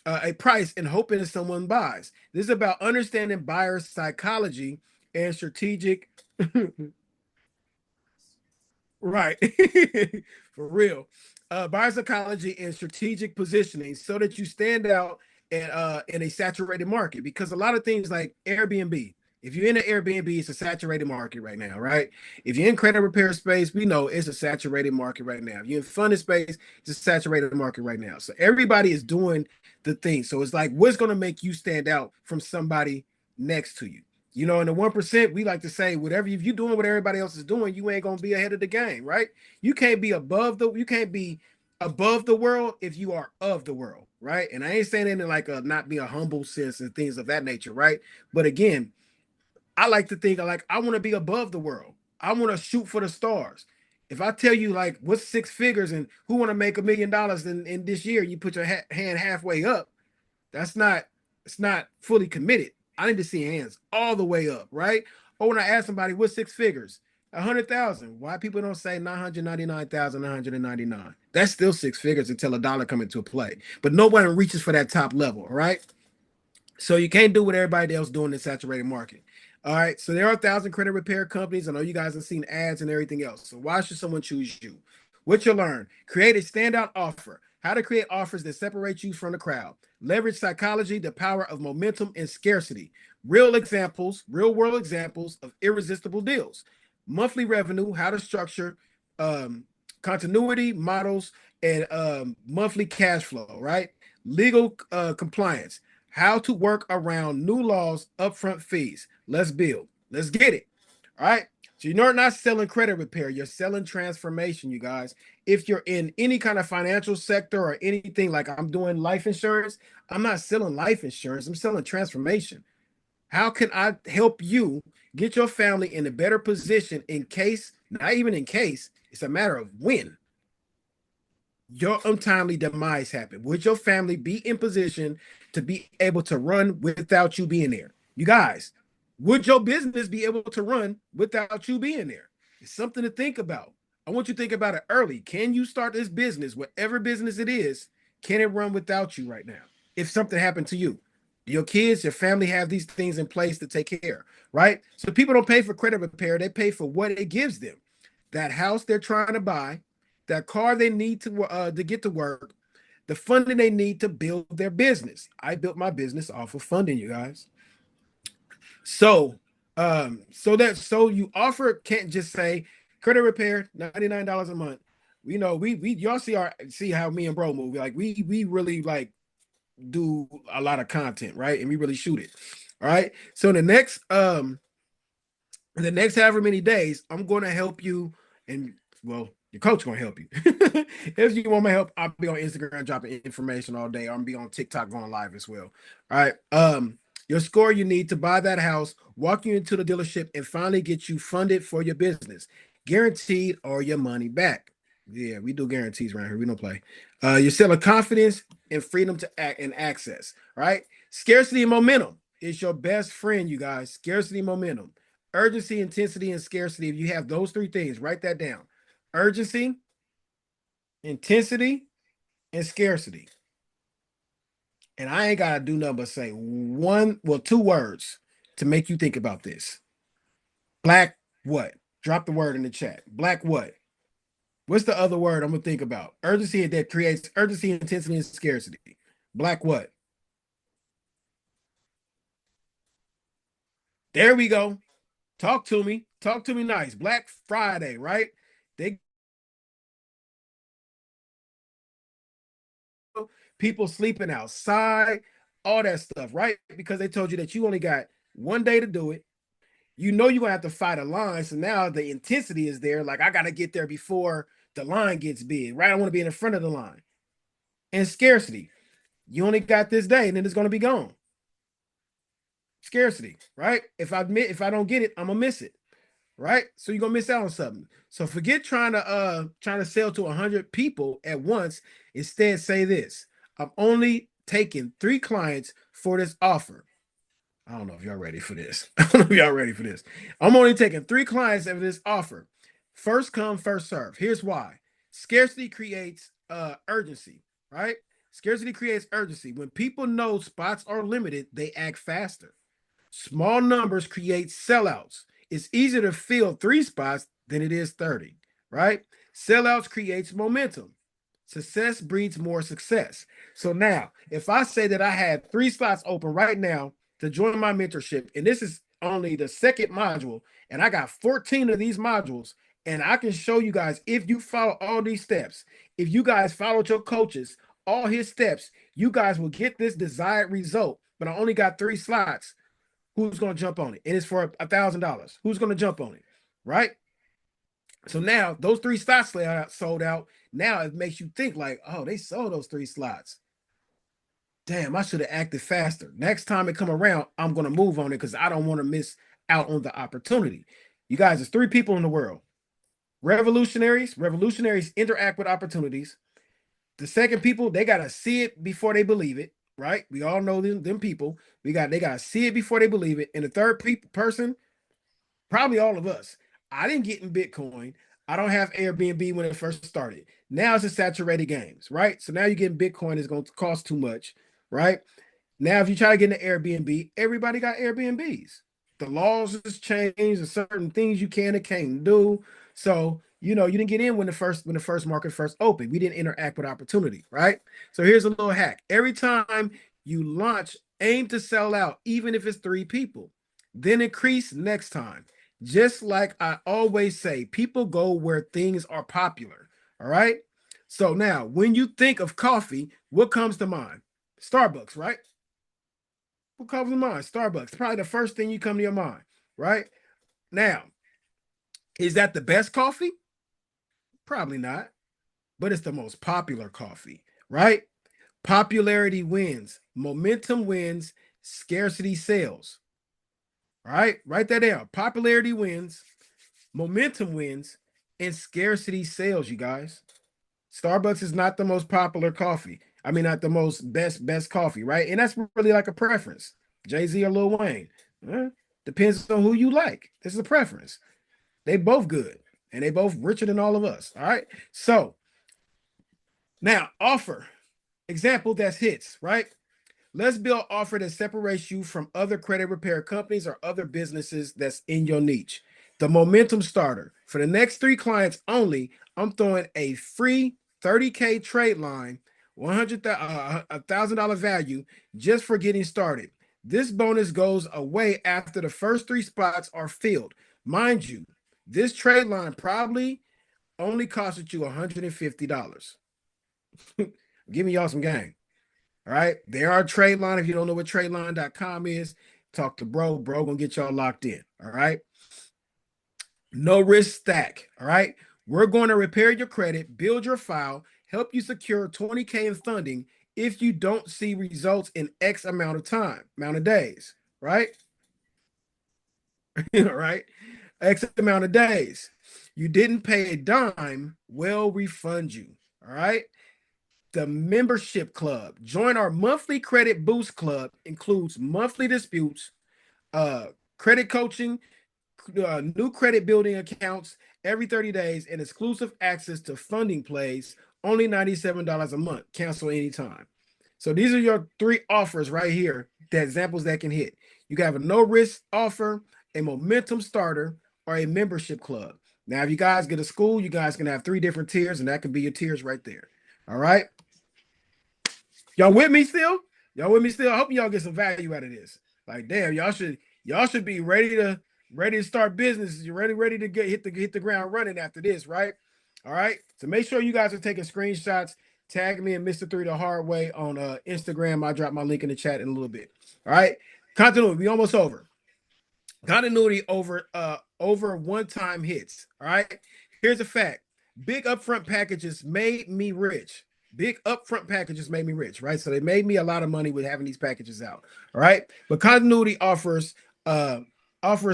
and hoping that someone buys. This is about understanding buyer psychology and strategic. Right. For real. Buyer psychology and strategic positioning so that you stand out in a saturated market. Because a lot of things like Airbnb, if you're in an Airbnb, it's a saturated market right now, right? If you're in credit repair space, we know it's a saturated market right now. If you're in funding space, it's a saturated market right now. So everybody is doing the thing. So it's like, what's going to make you stand out from somebody next to you? You know, in the 1%, we like to say, whatever, if you're doing what everybody else is doing, you ain't gonna be ahead of the game, right? You can't be above the world if you are of the world, right? And I ain't saying it in like a not be a humble sense and things of that nature, right? But again, I like to think like I want to be above the world. I want to shoot for the stars. If I tell you like what's six figures and who want to make $1 million in this year, you put your hand halfway up, that's not, it's not fully committed. I need to see hands all the way up, right? Or when I ask somebody what's six figures, 100,000. Why people don't say 999,999? That's still six figures until a dollar come into play. But nobody reaches for that top level, right? So you can't do what everybody else doing in the saturated market. All right. So there are 1,000 credit repair companies. I know you guys have seen ads and everything else. So why should someone choose you? What you learn: create a standout offer. How to create offers that separate you from the crowd. Leverage psychology, the power of momentum and scarcity. Real examples, real world examples of irresistible deals. Monthly revenue, how to structure um, continuity models and monthly cash flow, right? Legal compliance, how to work around new laws, upfront fees. Let's build. Let's get it. All right. So you're not selling credit repair, you're selling transformation, you guys. If you're in any kind of financial sector or anything like I'm doing life insurance, I'm not selling life insurance, I'm selling transformation. How can I help you get your family in a better position in case, not even in case, it's a matter of when your untimely demise happen? Would your family be in position to be able to run without you being there? You guys, would your business be able to run without you being there? It's something to think about. I want you to think about it early. Can you start this business, whatever business it is? Can it run without you right now? If something happened to you, your kids, your family have these things in place to take care, right? So people don't pay for credit repair, they pay for what it gives them. That house they're trying to buy, that car they need to get to work, the funding they need to build their business. I built my business off of funding, you guys. So, so you offer can't just say credit repair $99 a month. You know, we y'all see how me and bro move. Like we really like do a lot of content, right? And we really shoot it. All right. So the next however many days, I'm going to help you. And well, your coach going to help you. If you want my help, I'll be on Instagram dropping information all day. I'm be on TikTok going live as well. All right. Your score you need to buy that house, walk you into the dealership, and finally get you funded for your business, guaranteed or your money back. Yeah, we do guarantees around here. We don't play. You're selling confidence and freedom to act and access. Right? Scarcity and momentum is your best friend, you guys. Scarcity, momentum. Urgency, intensity, and scarcity. If you have those three things, write that down. Urgency, intensity, and scarcity. And I ain't gotta do nothing but say two words to make you think about this. Black what? Drop the word in the chat. Black what? What's the other word I'm gonna think about? Urgency that creates urgency, intensity, and scarcity. Black what? There we go. Talk to me. Talk to me nice. Black Friday, right? They people sleeping outside, all that stuff, right? Because they told you that you only got one day to do it. You know you're gonna have to fight a line. So now the intensity is there. Like, I gotta get there before the line gets big, right? I want to be in the front of the line. And scarcity. You only got this day, and then it's gonna be gone. Scarcity, right? If I don't get it, I'm gonna miss it. Right? So you're gonna miss out on something. So forget trying to sell to 100 people at once. Instead, say this: I'm only taking 3 clients for this offer. I don't know if y'all ready for this. I don't know if y'all ready for this. I'm only taking 3 clients of this offer. First come, first serve. Here's why. Scarcity creates urgency, right? Scarcity creates urgency. When people know spots are limited, they act faster. Small numbers create sellouts. It's easier to fill 3 spots than it is 30, right? Sellouts creates momentum. Success breeds more success. So now, if I say that I had 3 slots open right now to join my mentorship, and this is only the second module, and I got 14 of these modules, and I can show you guys if you follow all these steps, if you guys followed your coaches, all his steps, you guys will get this desired result. But I only got 3 slots. Who's going to jump on it? And it's for $1,000. Who's going to jump on it? Right? So now those 3 slots sold out. Now it makes you think like, oh, they sold those 3 slots. Damn, I should have acted faster. Next time it come around, I'm going to move on it because I don't want to miss out on the opportunity. You guys, there's 3 people in the world. Revolutionaries. Revolutionaries interact with opportunities. The second people, they got to see it before they believe it, right? We all know them people. They got to see it before they believe it. And the third person, probably all of us. I didn't get in Bitcoin. I don't have Airbnb when it first started. Now it's a saturated games, right? So now you're getting Bitcoin is going to cost too much, right? Now, if you try to get into Airbnb, everybody got Airbnbs. The laws has changed, and certain things you can and can't do. So, you didn't get in when the first market first opened. We didn't interact with opportunity, right? So here's a little hack. Every time you launch, aim to sell out, even if it's 3 people. Then increase next time. Just like I always say, people go where things are popular. All right. So now, when you think of coffee, what comes to mind? Starbucks, right? What comes to mind? Starbucks. Probably the first thing you come to your mind, right? Now, is that the best coffee? Probably not, but it's the most popular coffee, right? Popularity wins, momentum wins, scarcity sells. All right, write that down. Popularity wins, momentum wins, and scarcity sells, you guys. Starbucks is not the most popular coffee. I mean, not the most best coffee, right? And that's really like a preference. Jay-Z or Lil Wayne. Depends on who you like. This is a preference. They both good. And they both richer than all of us. All right. So now offer. Example that's hits, right? Let's build offer that separates you from other credit repair companies or other businesses that's in your niche. The momentum starter. For the next 3 clients only, I'm throwing a free 30K trade line, $1,000 value just for getting started. This bonus goes away after the first 3 spots are filled. Mind you, this trade line probably only costed you $150. Give me y'all some game. All right. There are trade line. If you don't know what tradeline.com is, talk to bro. Bro gonna get y'all locked in. All right. No risk stack. All right. We're going to repair your credit, build your file, help you secure 20K in funding if you don't see results in X amount of days. Right. All right. X amount of days. You didn't pay a dime, we'll refund you. All right. The membership club. Join our monthly credit boost club. Includes monthly disputes, credit coaching, new credit building accounts every 30 days, and exclusive access to funding plays. Only $97 a month. Cancel anytime. So these are your 3 offers right here. The examples that can hit. You can have a no risk offer, a momentum starter, or a membership club. Now, if you guys get a school, you guys can have 3 different tiers, and that can be your tiers right there. All right. Y'all with me still? Y'all with me still? I hope y'all get some value out of this. Like, damn, y'all should be ready to start businesses. You're ready to hit the ground running after this, right? All right. So make sure you guys are taking screenshots. Tag me and Mr. 3 the Hard Way on Instagram. I'll drop my link in the chat in a little bit. All right. Continuity, we almost over. Continuity over one-time hits. All right. Here's a fact. Big upfront packages made me rich. Big upfront packages made me rich, right? So they made me a lot of money with having these packages out. All right. But continuity offers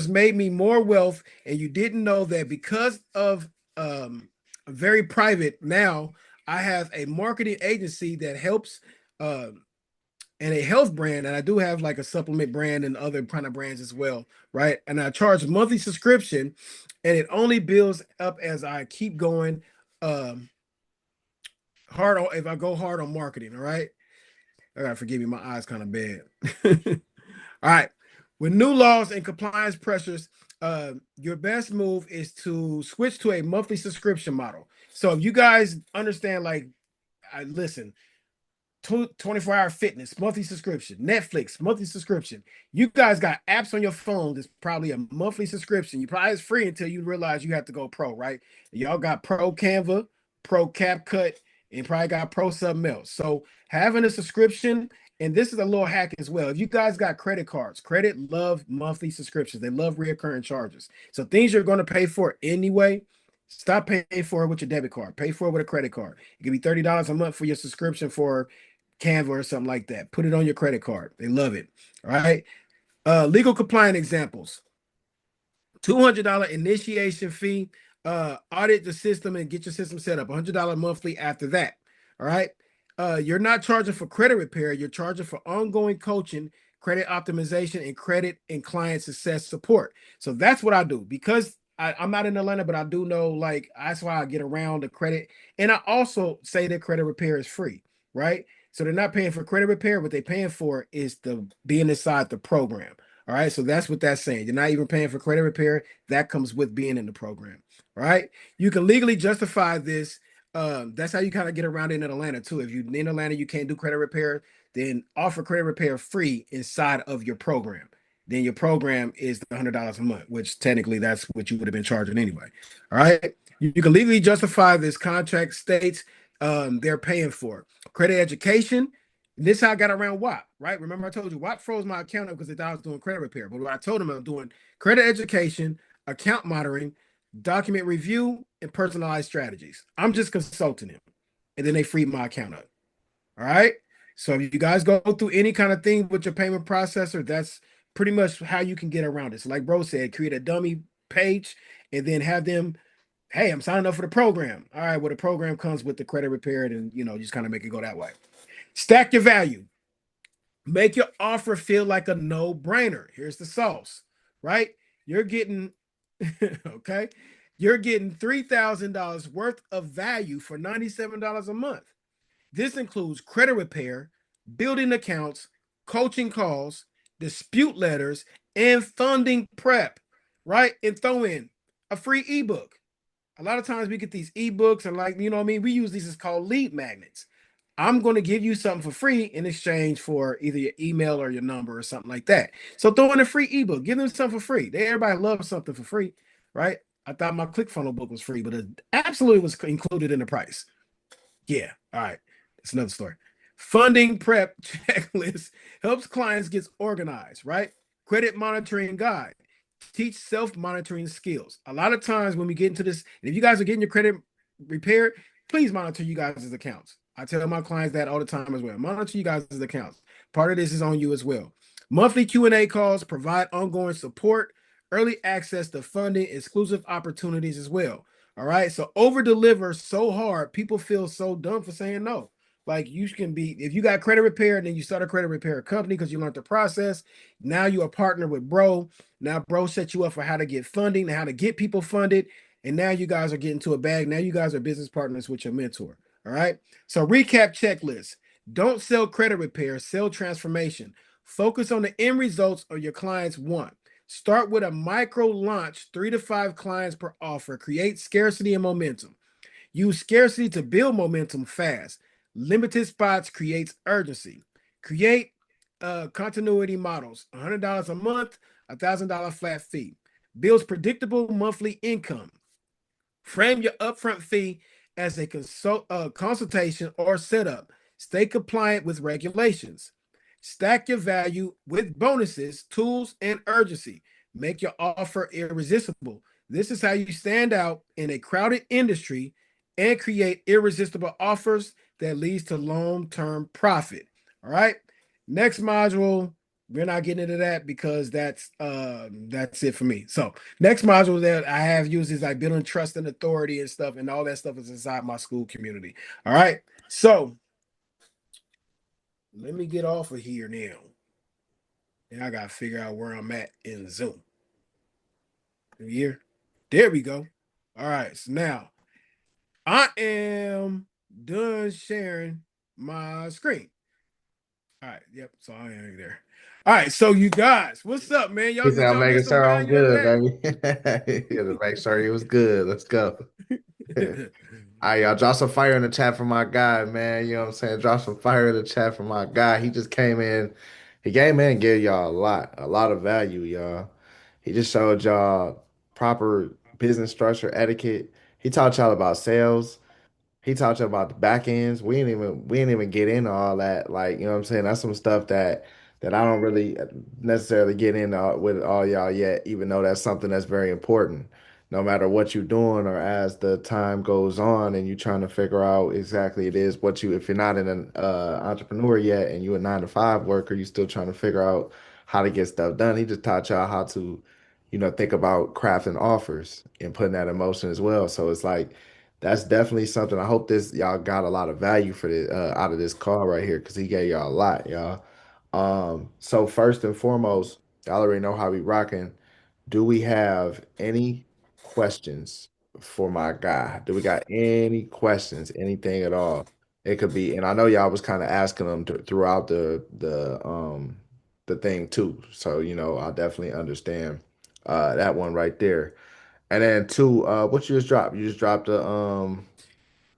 made me more wealth. And you didn't know that because of very private. Now I have a marketing agency that helps and a health brand, and I do have like a supplement brand and other kind of brands as well, right? And I charge monthly subscription, and it only builds up as I keep going hard on, if I go hard on marketing. All right. I gotta forgive me, my eyes kind of bad. All right. With new laws and compliance pressures, your best move is to switch to a monthly subscription model. So if you guys understand, like listen. 24-hour fitness, monthly subscription, Netflix, monthly subscription. You guys got apps on your phone that's probably a monthly subscription. You probably it's free until you realize you have to go pro, right? Y'all got pro Canva, pro CapCut, and probably got pro something else. So having a subscription, and this is a little hack as well. If you guys got credit cards, credit love monthly subscriptions. They love reoccurring charges. So things you're going to pay for anyway, stop paying for it with your debit card. Pay for it with a credit card. It could be $30 a month for your subscription for Canva or something like that. Put it on your credit card. They love it. All right. Legal compliant examples. $200 initiation fee. Audit the system and get your system set up. $100 monthly after that. All right. You're not charging for credit repair. You're charging for ongoing coaching, credit optimization, and credit and client success support. So that's what I do because I'm not in Atlanta, but I do know like that's why I get around the credit. And I also say that credit repair is free, right? So they're not paying for credit repair. What they're paying for is the being inside the program. All right. So that's what that's saying. You're not even paying for credit repair. That comes with being in the program. All right. You can legally justify this. That's how you kind of get around it in Atlanta too. If you're in Atlanta, you can't do credit repair, then offer credit repair free inside of your program. Then your program is the $100 a month, which technically that's what you would have been charging anyway. All right. You can legally justify this contract states they're paying for credit education. This is how I got around WAP, right? Remember, I told you WAP froze my account up because they thought I was doing credit repair. But what I told them I'm doing credit education, account monitoring, document review, and personalized strategies. I'm just consulting them. And then they freed my account up. All right. So if you guys go through any kind of thing with your payment processor, that's pretty much how you can get around it. So like bro said, create a dummy page and then have them, hey, I'm signing up for the program. All right, well, the program comes with the credit repaired and, just kind of make it go that way. Stack your value. Make your offer feel like a no-brainer. Here's the sauce, right? You're getting, okay, you're getting $3,000 worth of value for $97 a month. This includes credit repair, building accounts, coaching calls, dispute letters, and funding prep, right? And throw in a free ebook. A lot of times we get these ebooks and like, what I mean? We use these as called lead magnets. I'm going to give you something for free in exchange for either your email or your number or something like that. So throw in a free ebook, give them something for free. Everybody loves something for free, right? I thought my ClickFunnels book was free, but it absolutely was included in the price. Yeah. All right. It's another story. Funding prep checklist helps clients get organized, right? Credit monitoring guide. Teach self-monitoring skills. A lot of times when we get into this, and if you guys are getting your credit repaired, please monitor you guys' accounts. I tell my clients that all the time as well. Monitor you guys' accounts. Part of this is on you as well. Monthly Q&A calls provide ongoing support, early access to funding, exclusive opportunities as well. All right. So over deliver so hard, people feel so dumb for saying no. Like you can be, if you got credit repair and then you start a credit repair company because you learned the process. Now you're a partner with bro. Now bro set you up for how to get funding, how to get people funded. And now you guys are getting to a bag. Now you guys are business partners with your mentor. All right. So recap checklist. Don't sell credit repair, sell transformation. Focus on the end results or your clients want. Start with a micro launch, 3 to 5 clients per offer. Create scarcity and momentum. Use scarcity to build momentum fast. Limited spots creates urgency. Create continuity models. $100 a month, $1,000 flat fee. Builds predictable monthly income. Frame your upfront fee as a consultation or setup. Stay compliant with regulations. Stack your value with bonuses, tools, and urgency. Make your offer irresistible. This is how you stand out in a crowded industry and create irresistible offers that leads to long-term profit. All right. Next module, we're not getting into that because that's it for me. So next module that I have used is like building trust and authority and stuff, and all that stuff is inside my school community. All right. So let me get off of here now. And I gotta figure out where I'm at in Zoom. Here. There we go. All right. So now I am done sharing my screen. All right. Yep. So I am there. All right. So you guys, what's up, man? He Y'all said, did I'm y'all get making some sure I'm value out of good, that? baby. Yeah, to make sure he was good. Let's go. Y'all drop some fire in the chat for my guy, man. You know what I'm saying? Drop some fire in the chat for my guy. He just came in. He came in and gave y'all a lot of value, y'all. He just showed y'all proper business structure, etiquette. He taught y'all about sales. He talked about the back ends. We didn't even get into all that. Like, you know what I'm saying? That's some stuff that I don't really necessarily get into with all y'all yet, even though that's something that's very important. No matter what you're doing or as the time goes on and you're trying to figure out exactly it is what you, if you're not an entrepreneur yet and you're a 9 to 5 worker, you're still trying to figure out how to get stuff done. He just taught y'all how to, think about crafting offers and putting that in motion as well. So it's like, that's definitely something. I hope this y'all got a lot of value for this out of this call right here because he gave y'all a lot, y'all. So first and foremost, y'all already know how we rocking. Do we have any questions for my guy? Do we got any questions? Anything at all? It could be, and I know y'all was kind of asking them throughout the thing too. So I definitely understand that one right there. And then two, what you just dropped? You just dropped a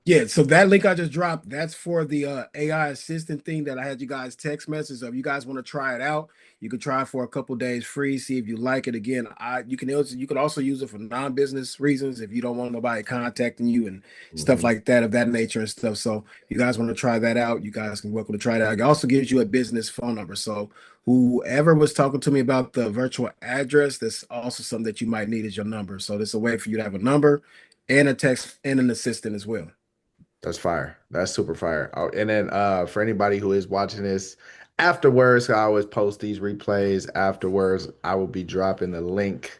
Yeah, so that link I just dropped, that's for the AI assistant thing that I had you guys text message. So if you guys want to try it out, you can try it for a couple days free, see if you like it. Again, you can also use it for non-business reasons if you don't want nobody contacting you and stuff mhm. like that of that nature and stuff. So you guys want to try that out, you guys can welcome to try it out. It also gives you a business phone number. So whoever was talking to me about the virtual address, that's also something that you might need is your number. So this is a way for you to have a number and a text and an assistant as well. That's fire. That's super fire. Oh, and then for anybody who is watching this afterwards, I always post these replays afterwards. I will be dropping the link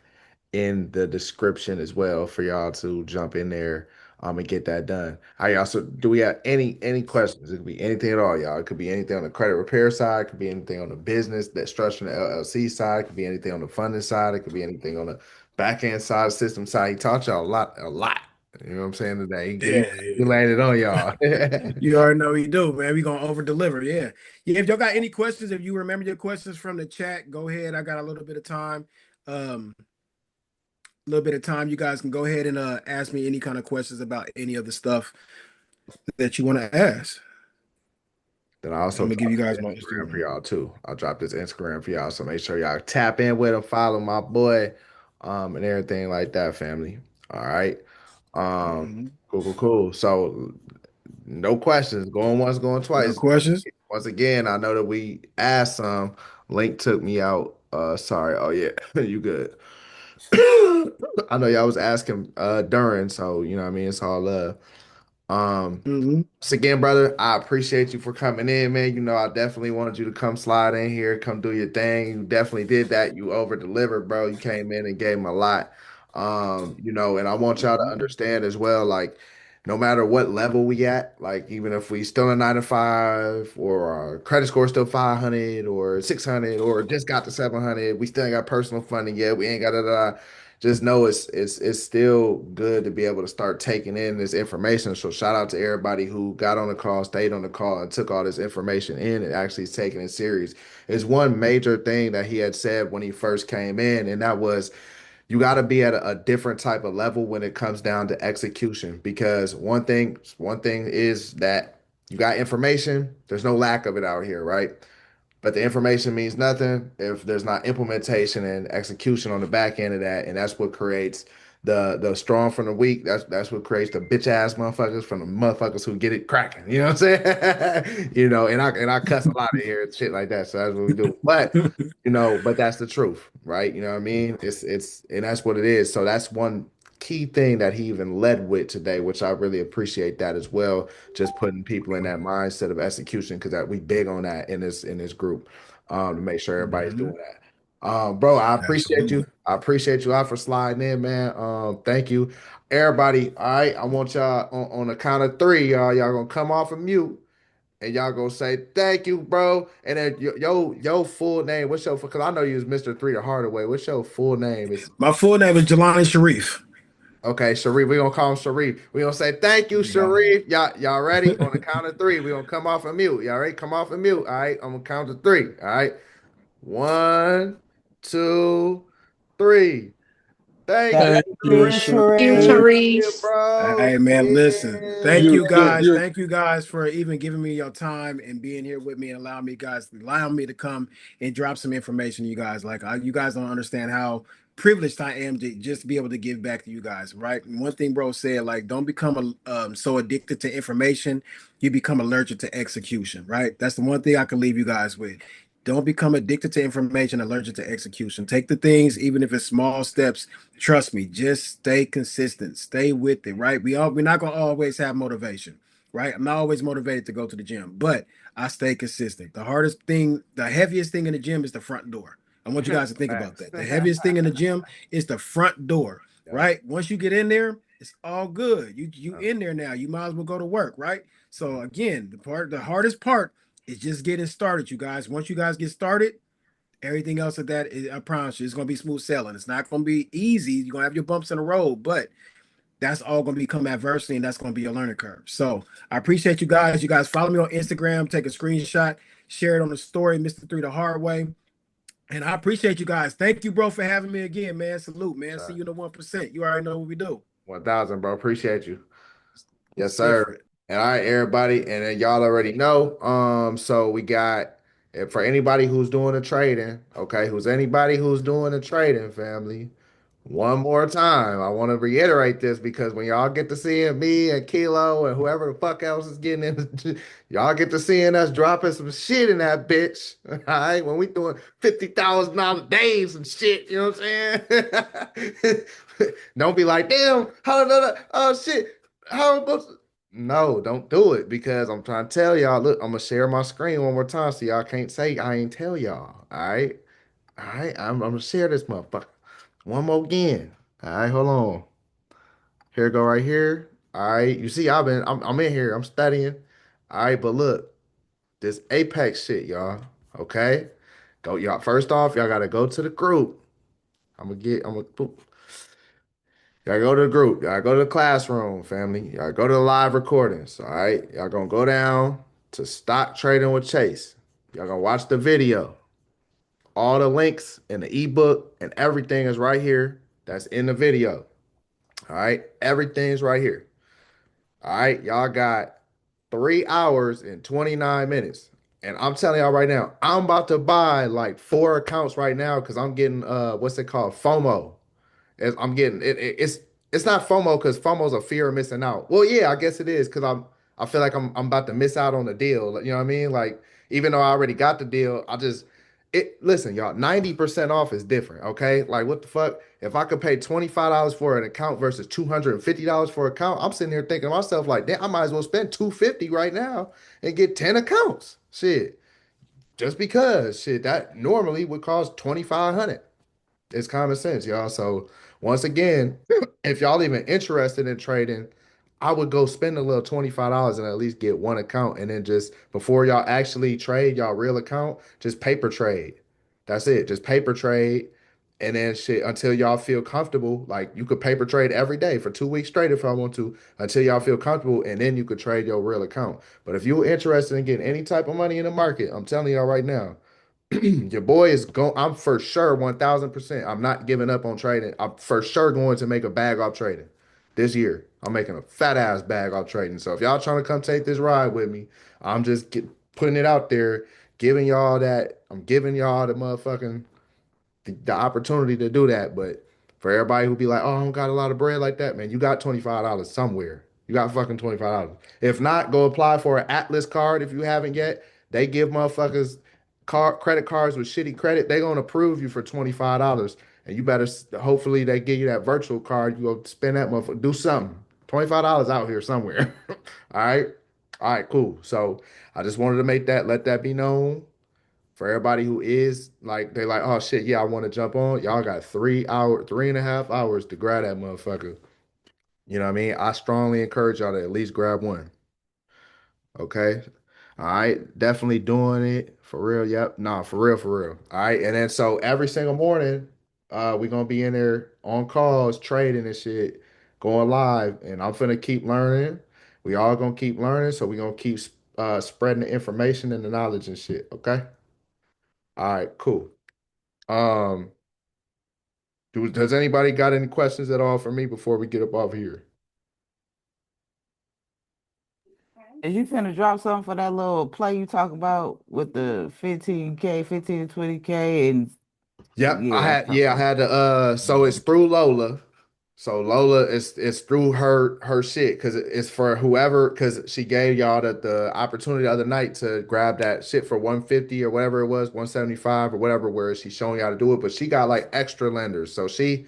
in the description as well for y'all to jump in there and get that done. I also do we have any questions? It could be anything at all, y'all. It could be anything on the credit repair side, it could be anything on the business, that structure the LLC side, it could be anything on the funding side, it could be anything on the back end side, system side. He taught y'all a lot. You know what I'm saying today? Yeah, He yeah. landed on y'all. You already know we do, man. We gonna over deliver. Yeah. Yeah. If y'all got any questions, if you remember your questions from the chat, go ahead. I got a little bit of time. A little bit of time. You guys can go ahead and ask me any kind of questions about any of the stuff that you want to ask. Then I I'm also gonna give you dropped his guys my Instagram for Instagram. y'all too. I'll drop this Instagram for y'all. So make sure y'all tap in with him, follow my boy, and everything like that, family. All right. Mhm. Cool, cool, cool. So no questions. Going once, going No twice. questions? Once again, I know that we asked some. Link took me out. Sorry. Oh yeah, you good. I know y'all was asking during, so you know what I mean, it's all love. Um, Hmm. once again, brother, I appreciate you for coming in, man. I definitely wanted you to come slide in here, come do your thing. You definitely did that. You over delivered, bro. You came in and gave him a lot. And I want y'all to Hmm. understand as well, like, no matter what level we at, like, even if we still a 9 to 5, or our credit score still 500 or 600, or just got to 700, we still ain't got personal funding yet. We ain't got just know it's still good to be able to start taking in this information. So shout out to everybody who got on the call, stayed on the call, and took all this information in and actually is taking it serious. It's one major thing that he had said when he first came in, and that was you got to be at a different type of level when it comes down to execution. Because one thing is that you got information, there's no lack of it out here, right? But the information means nothing if there's not implementation and execution on the back end of that, and that's what creates the strong from the weak. That's what creates the bitch ass motherfuckers from the motherfuckers who get it cracking. You know what I'm saying? And I cuss a lot of here and shit like that. So that's what we do. But that's the truth, right? You know what I mean? It's and that's what it is. So that's one key thing that he even led with today, which I really appreciate that as well, just putting people in that mindset of execution because that we big on that in this group to make sure everybody's doing Hmm. that. Bro, I appreciate you. Absolutely. I appreciate you out for sliding in, man. Thank you, everybody. All right, I want y'all on the count of three, y'all gonna come off of mute and y'all gonna say thank you, bro. And then your full name. What's your? Because I know you was Mr. Three the Hardaway. What's your full name? It's My full name is Jelani Sharif. Okay, Sharif. We're gonna call him Sharif. We're gonna say thank you, Yeah. Sharif. Y'all ready? On the count of three, we're gonna come off of mute. Y'all ready? Come off of mute. All right. I'm gonna count to three. All right. One, two, three. Thank Thank Thank you. you, you, You, Sharif. Sheree. Yeah, Therese. bro. Hey man, listen. Thank Yeah. you guys. you Thank you guys for even giving me your time and being here with me and allowing me to come and drop some information to you guys. You guys don't understand how privileged I am to just be able to give back to you guys, right? And one thing bro said, like, don't become so addicted to information, you become allergic to execution, right? That's the one thing I can leave you guys with. Don't become addicted to information, allergic to execution. Take the things, even if it's small steps. Trust me, just stay consistent, stay with it, right? We're not gonna always have motivation, right? I'm not always motivated to go to the gym, but I stay consistent. The hardest thing, the heaviest thing in the gym is the front door. I want you guys to think about Facts. that. The heaviest thing in the gym is the front door, Yep. right? Once you get in there, it's all good. You Yep. in there now. You might as well go to work, right? So again, the hardest part is just getting started, you guys. Once you guys get started, everything else of that, I promise you, it's gonna be smooth sailing. It's not gonna be easy. You're gonna have your bumps in the road, but that's all gonna become adversity, and that's gonna be a learning curve. So I appreciate you guys. You guys follow me on Instagram, take a screenshot, share it on the story, Mr. Three the Hard Way. And I appreciate you guys. Thank you, bro, for having me again, man. Salute, man. See Sure. you in the 1%. You already know what we do. 1,000, bro. Appreciate you. Yes, It's sir. different. And all right, everybody, and then y'all already know. So we got for anybody who's doing the trading, okay, who's anybody who's doing the trading, family. One more time, I want to reiterate this because when y'all get to seeing me and Kilo and whoever the fuck else is getting in, y'all get to seeing us dropping some shit in that bitch. All right, when we doing $50,000 days and shit, you know what I'm saying? Don't be like, damn, how did that? Oh shit, how am I supposed to? No, don't do it because I'm trying to tell y'all. Look, I'm gonna share my screen one more time so y'all can't say I ain't tell y'all. All right, all right, I'm gonna share this motherfucker. One more again. All right, hold on. Here go right here. All right, you see, I'm in here. I'm studying. All right, but look, this Apex shit, y'all. Okay, go y'all. First off, y'all gotta go to the group. I'm gonna. Boop. Y'all go to the group. Y'all go to the classroom, family. Y'all go to the live recordings. All right, y'all gonna go down to Stock Trading with Chase. Y'all gonna watch the video. All the links and the ebook and everything is right here. That's in the video. All right. Everything's right here. All right. Y'all got 3 hours and 29 minutes. And I'm telling y'all right now, I'm about to buy like 4 accounts right now because I'm getting what's it called? FOMO. I'm getting it's not FOMO because FOMO's a fear of missing out. Well, yeah, I guess it is because I feel like I'm about to miss out on the deal. You know what I mean? Like even though I already got the deal, I just it listen, y'all, 90% off is different. Okay. Like what the fuck? If I could pay $25 for an account versus $250 for an account, I'm sitting here thinking to myself, like, damn, I might as well spend $250 right now and get 10 accounts. Shit. Just because shit that normally would cost 2,500. It's common sense, y'all. So once again, if y'all even interested in trading, I would go spend a little $25 and at least get one account. And then just before y'all actually trade y'all real account, just paper trade. That's it. Just paper trade. And then shit until y'all feel comfortable. Like you could paper trade every day for 2 weeks straight if I want to, until y'all feel comfortable, and then you could trade your real account. But if you're interested in getting any type of money in the market, I'm telling y'all right now, your boy is going. I'm for sure 1,000%. I'm not giving up on trading. I'm for sure going to make a bag off trading this year. I'm making a fat ass bag off trading. So if y'all trying to come take this ride with me, I'm just putting it out there, giving y'all that. I'm giving y'all the motherfucking the opportunity to do that. But for everybody who be like, oh, I don't got a lot of bread like that, man, you got $25 somewhere. You got fucking $25. If not, go apply for an Atlas card if you haven't yet. They give motherfuckers credit cards with shitty credit. They gonna approve you for $25. And you better hopefully they give you that virtual card. You go spend that motherfucker, do something. $25 out here somewhere. All right. All right, cool. So I just wanted to let that be known. For everybody who is like, they like, oh shit, yeah, I want to jump on. Y'all got 3 hour, 3.5 hours to grab that motherfucker. You know what I mean? I strongly encourage y'all to at least grab one. Okay. All right. Definitely doing it for real. Yep. Nah, for real, for real. All right. And then so every single morning, we're gonna be in there on calls, trading and shit, going live. And I'm finna keep learning. We all gonna keep learning. So we gonna keep spreading the information and the knowledge and shit. Okay. All right, cool. Um, Does anybody got any questions at all for me before we get up off here? Is you finna drop something for that little play you talk about with the 15K, 15 to 20K and Yep, yeah, that's I tough. had to so it's through Lola. So Lola it's through her shit because it's for whoever because she gave y'all the opportunity the other night to grab that shit for 150 or whatever it was, 175 or whatever, where she's showing y'all to do it. But she got like extra lenders. So she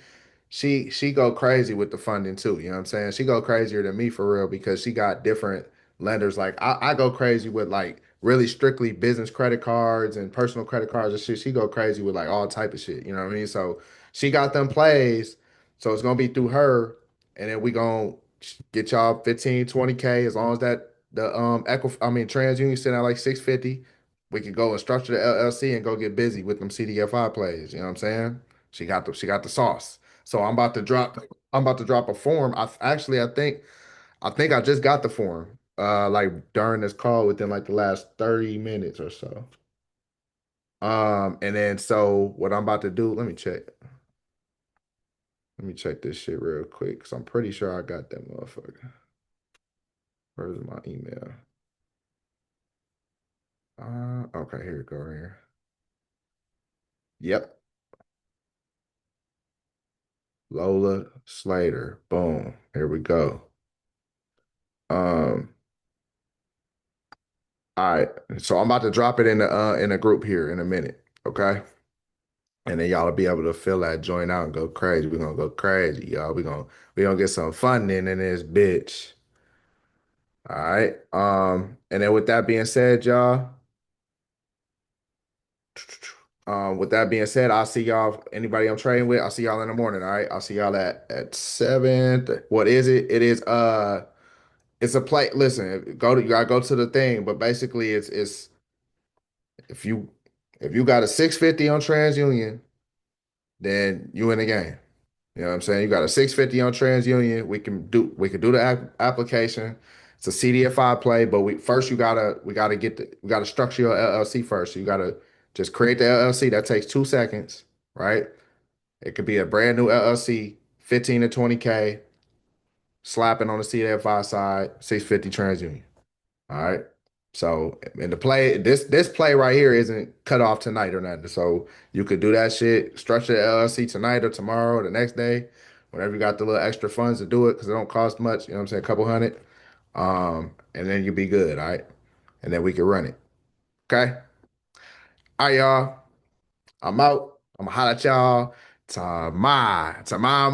go crazy with the funding too. You know what I'm saying? She go crazier than me for real because she got different lenders. Like I go crazy with like really strictly business credit cards and personal credit cards and shit. She go crazy with like all type of shit. You know what I mean? So she got them plays. So it's gonna be through her, and then we gonna get y'all 15, 20K as long as that the TransUnion sitting at like 650. We can go and structure the LLC and go get busy with them CDFI plays. You know what I'm saying? She got the sauce. So I'm about to drop a form. I think I just got the form. Like during this call within like the last 30 minutes or so. And then so what I'm about to do, let me check. Let me check this shit real quick because I'm pretty sure I got that motherfucker. Where's my email? Okay, here we go right here. Yep. Lola Slater. Boom. Here we go. Um, all right. So I'm about to drop it in a group here in a minute. Okay. And then y'all will be able to fill that joint out and go crazy. We're gonna go crazy, y'all. We gonna get some funding in this bitch. All right. And then with that being said, y'all. With that being said, I'll see y'all. Anybody I'm trading with, I'll see y'all in the morning. All right. I'll see y'all at 7. What is it? It is it's a play. Listen, you gotta go to the thing, but basically it's if you if you got a 650 on TransUnion, then you in the game. You know what I'm saying? You got a 650 on TransUnion. We can do the application. It's a CDFI play, but we gotta we gotta structure your LLC first. So you gotta just create the LLC. That takes 2 seconds, right? It could be a brand new LLC, 15 to 20K, slapping on the CDFI side, 650 TransUnion. All right. So in the play, this play right here isn't cut off tonight or nothing. So you could do that shit, structure the LLC tonight or tomorrow or the next day, whenever you got the little extra funds to do it, because it don't cost much. You know what I'm saying? A couple hundred. And then you'll be good. All right. And then we can run it. Okay. All right, y'all. I'm out. I'm gonna holler at y'all tomorrow. Tomorrow.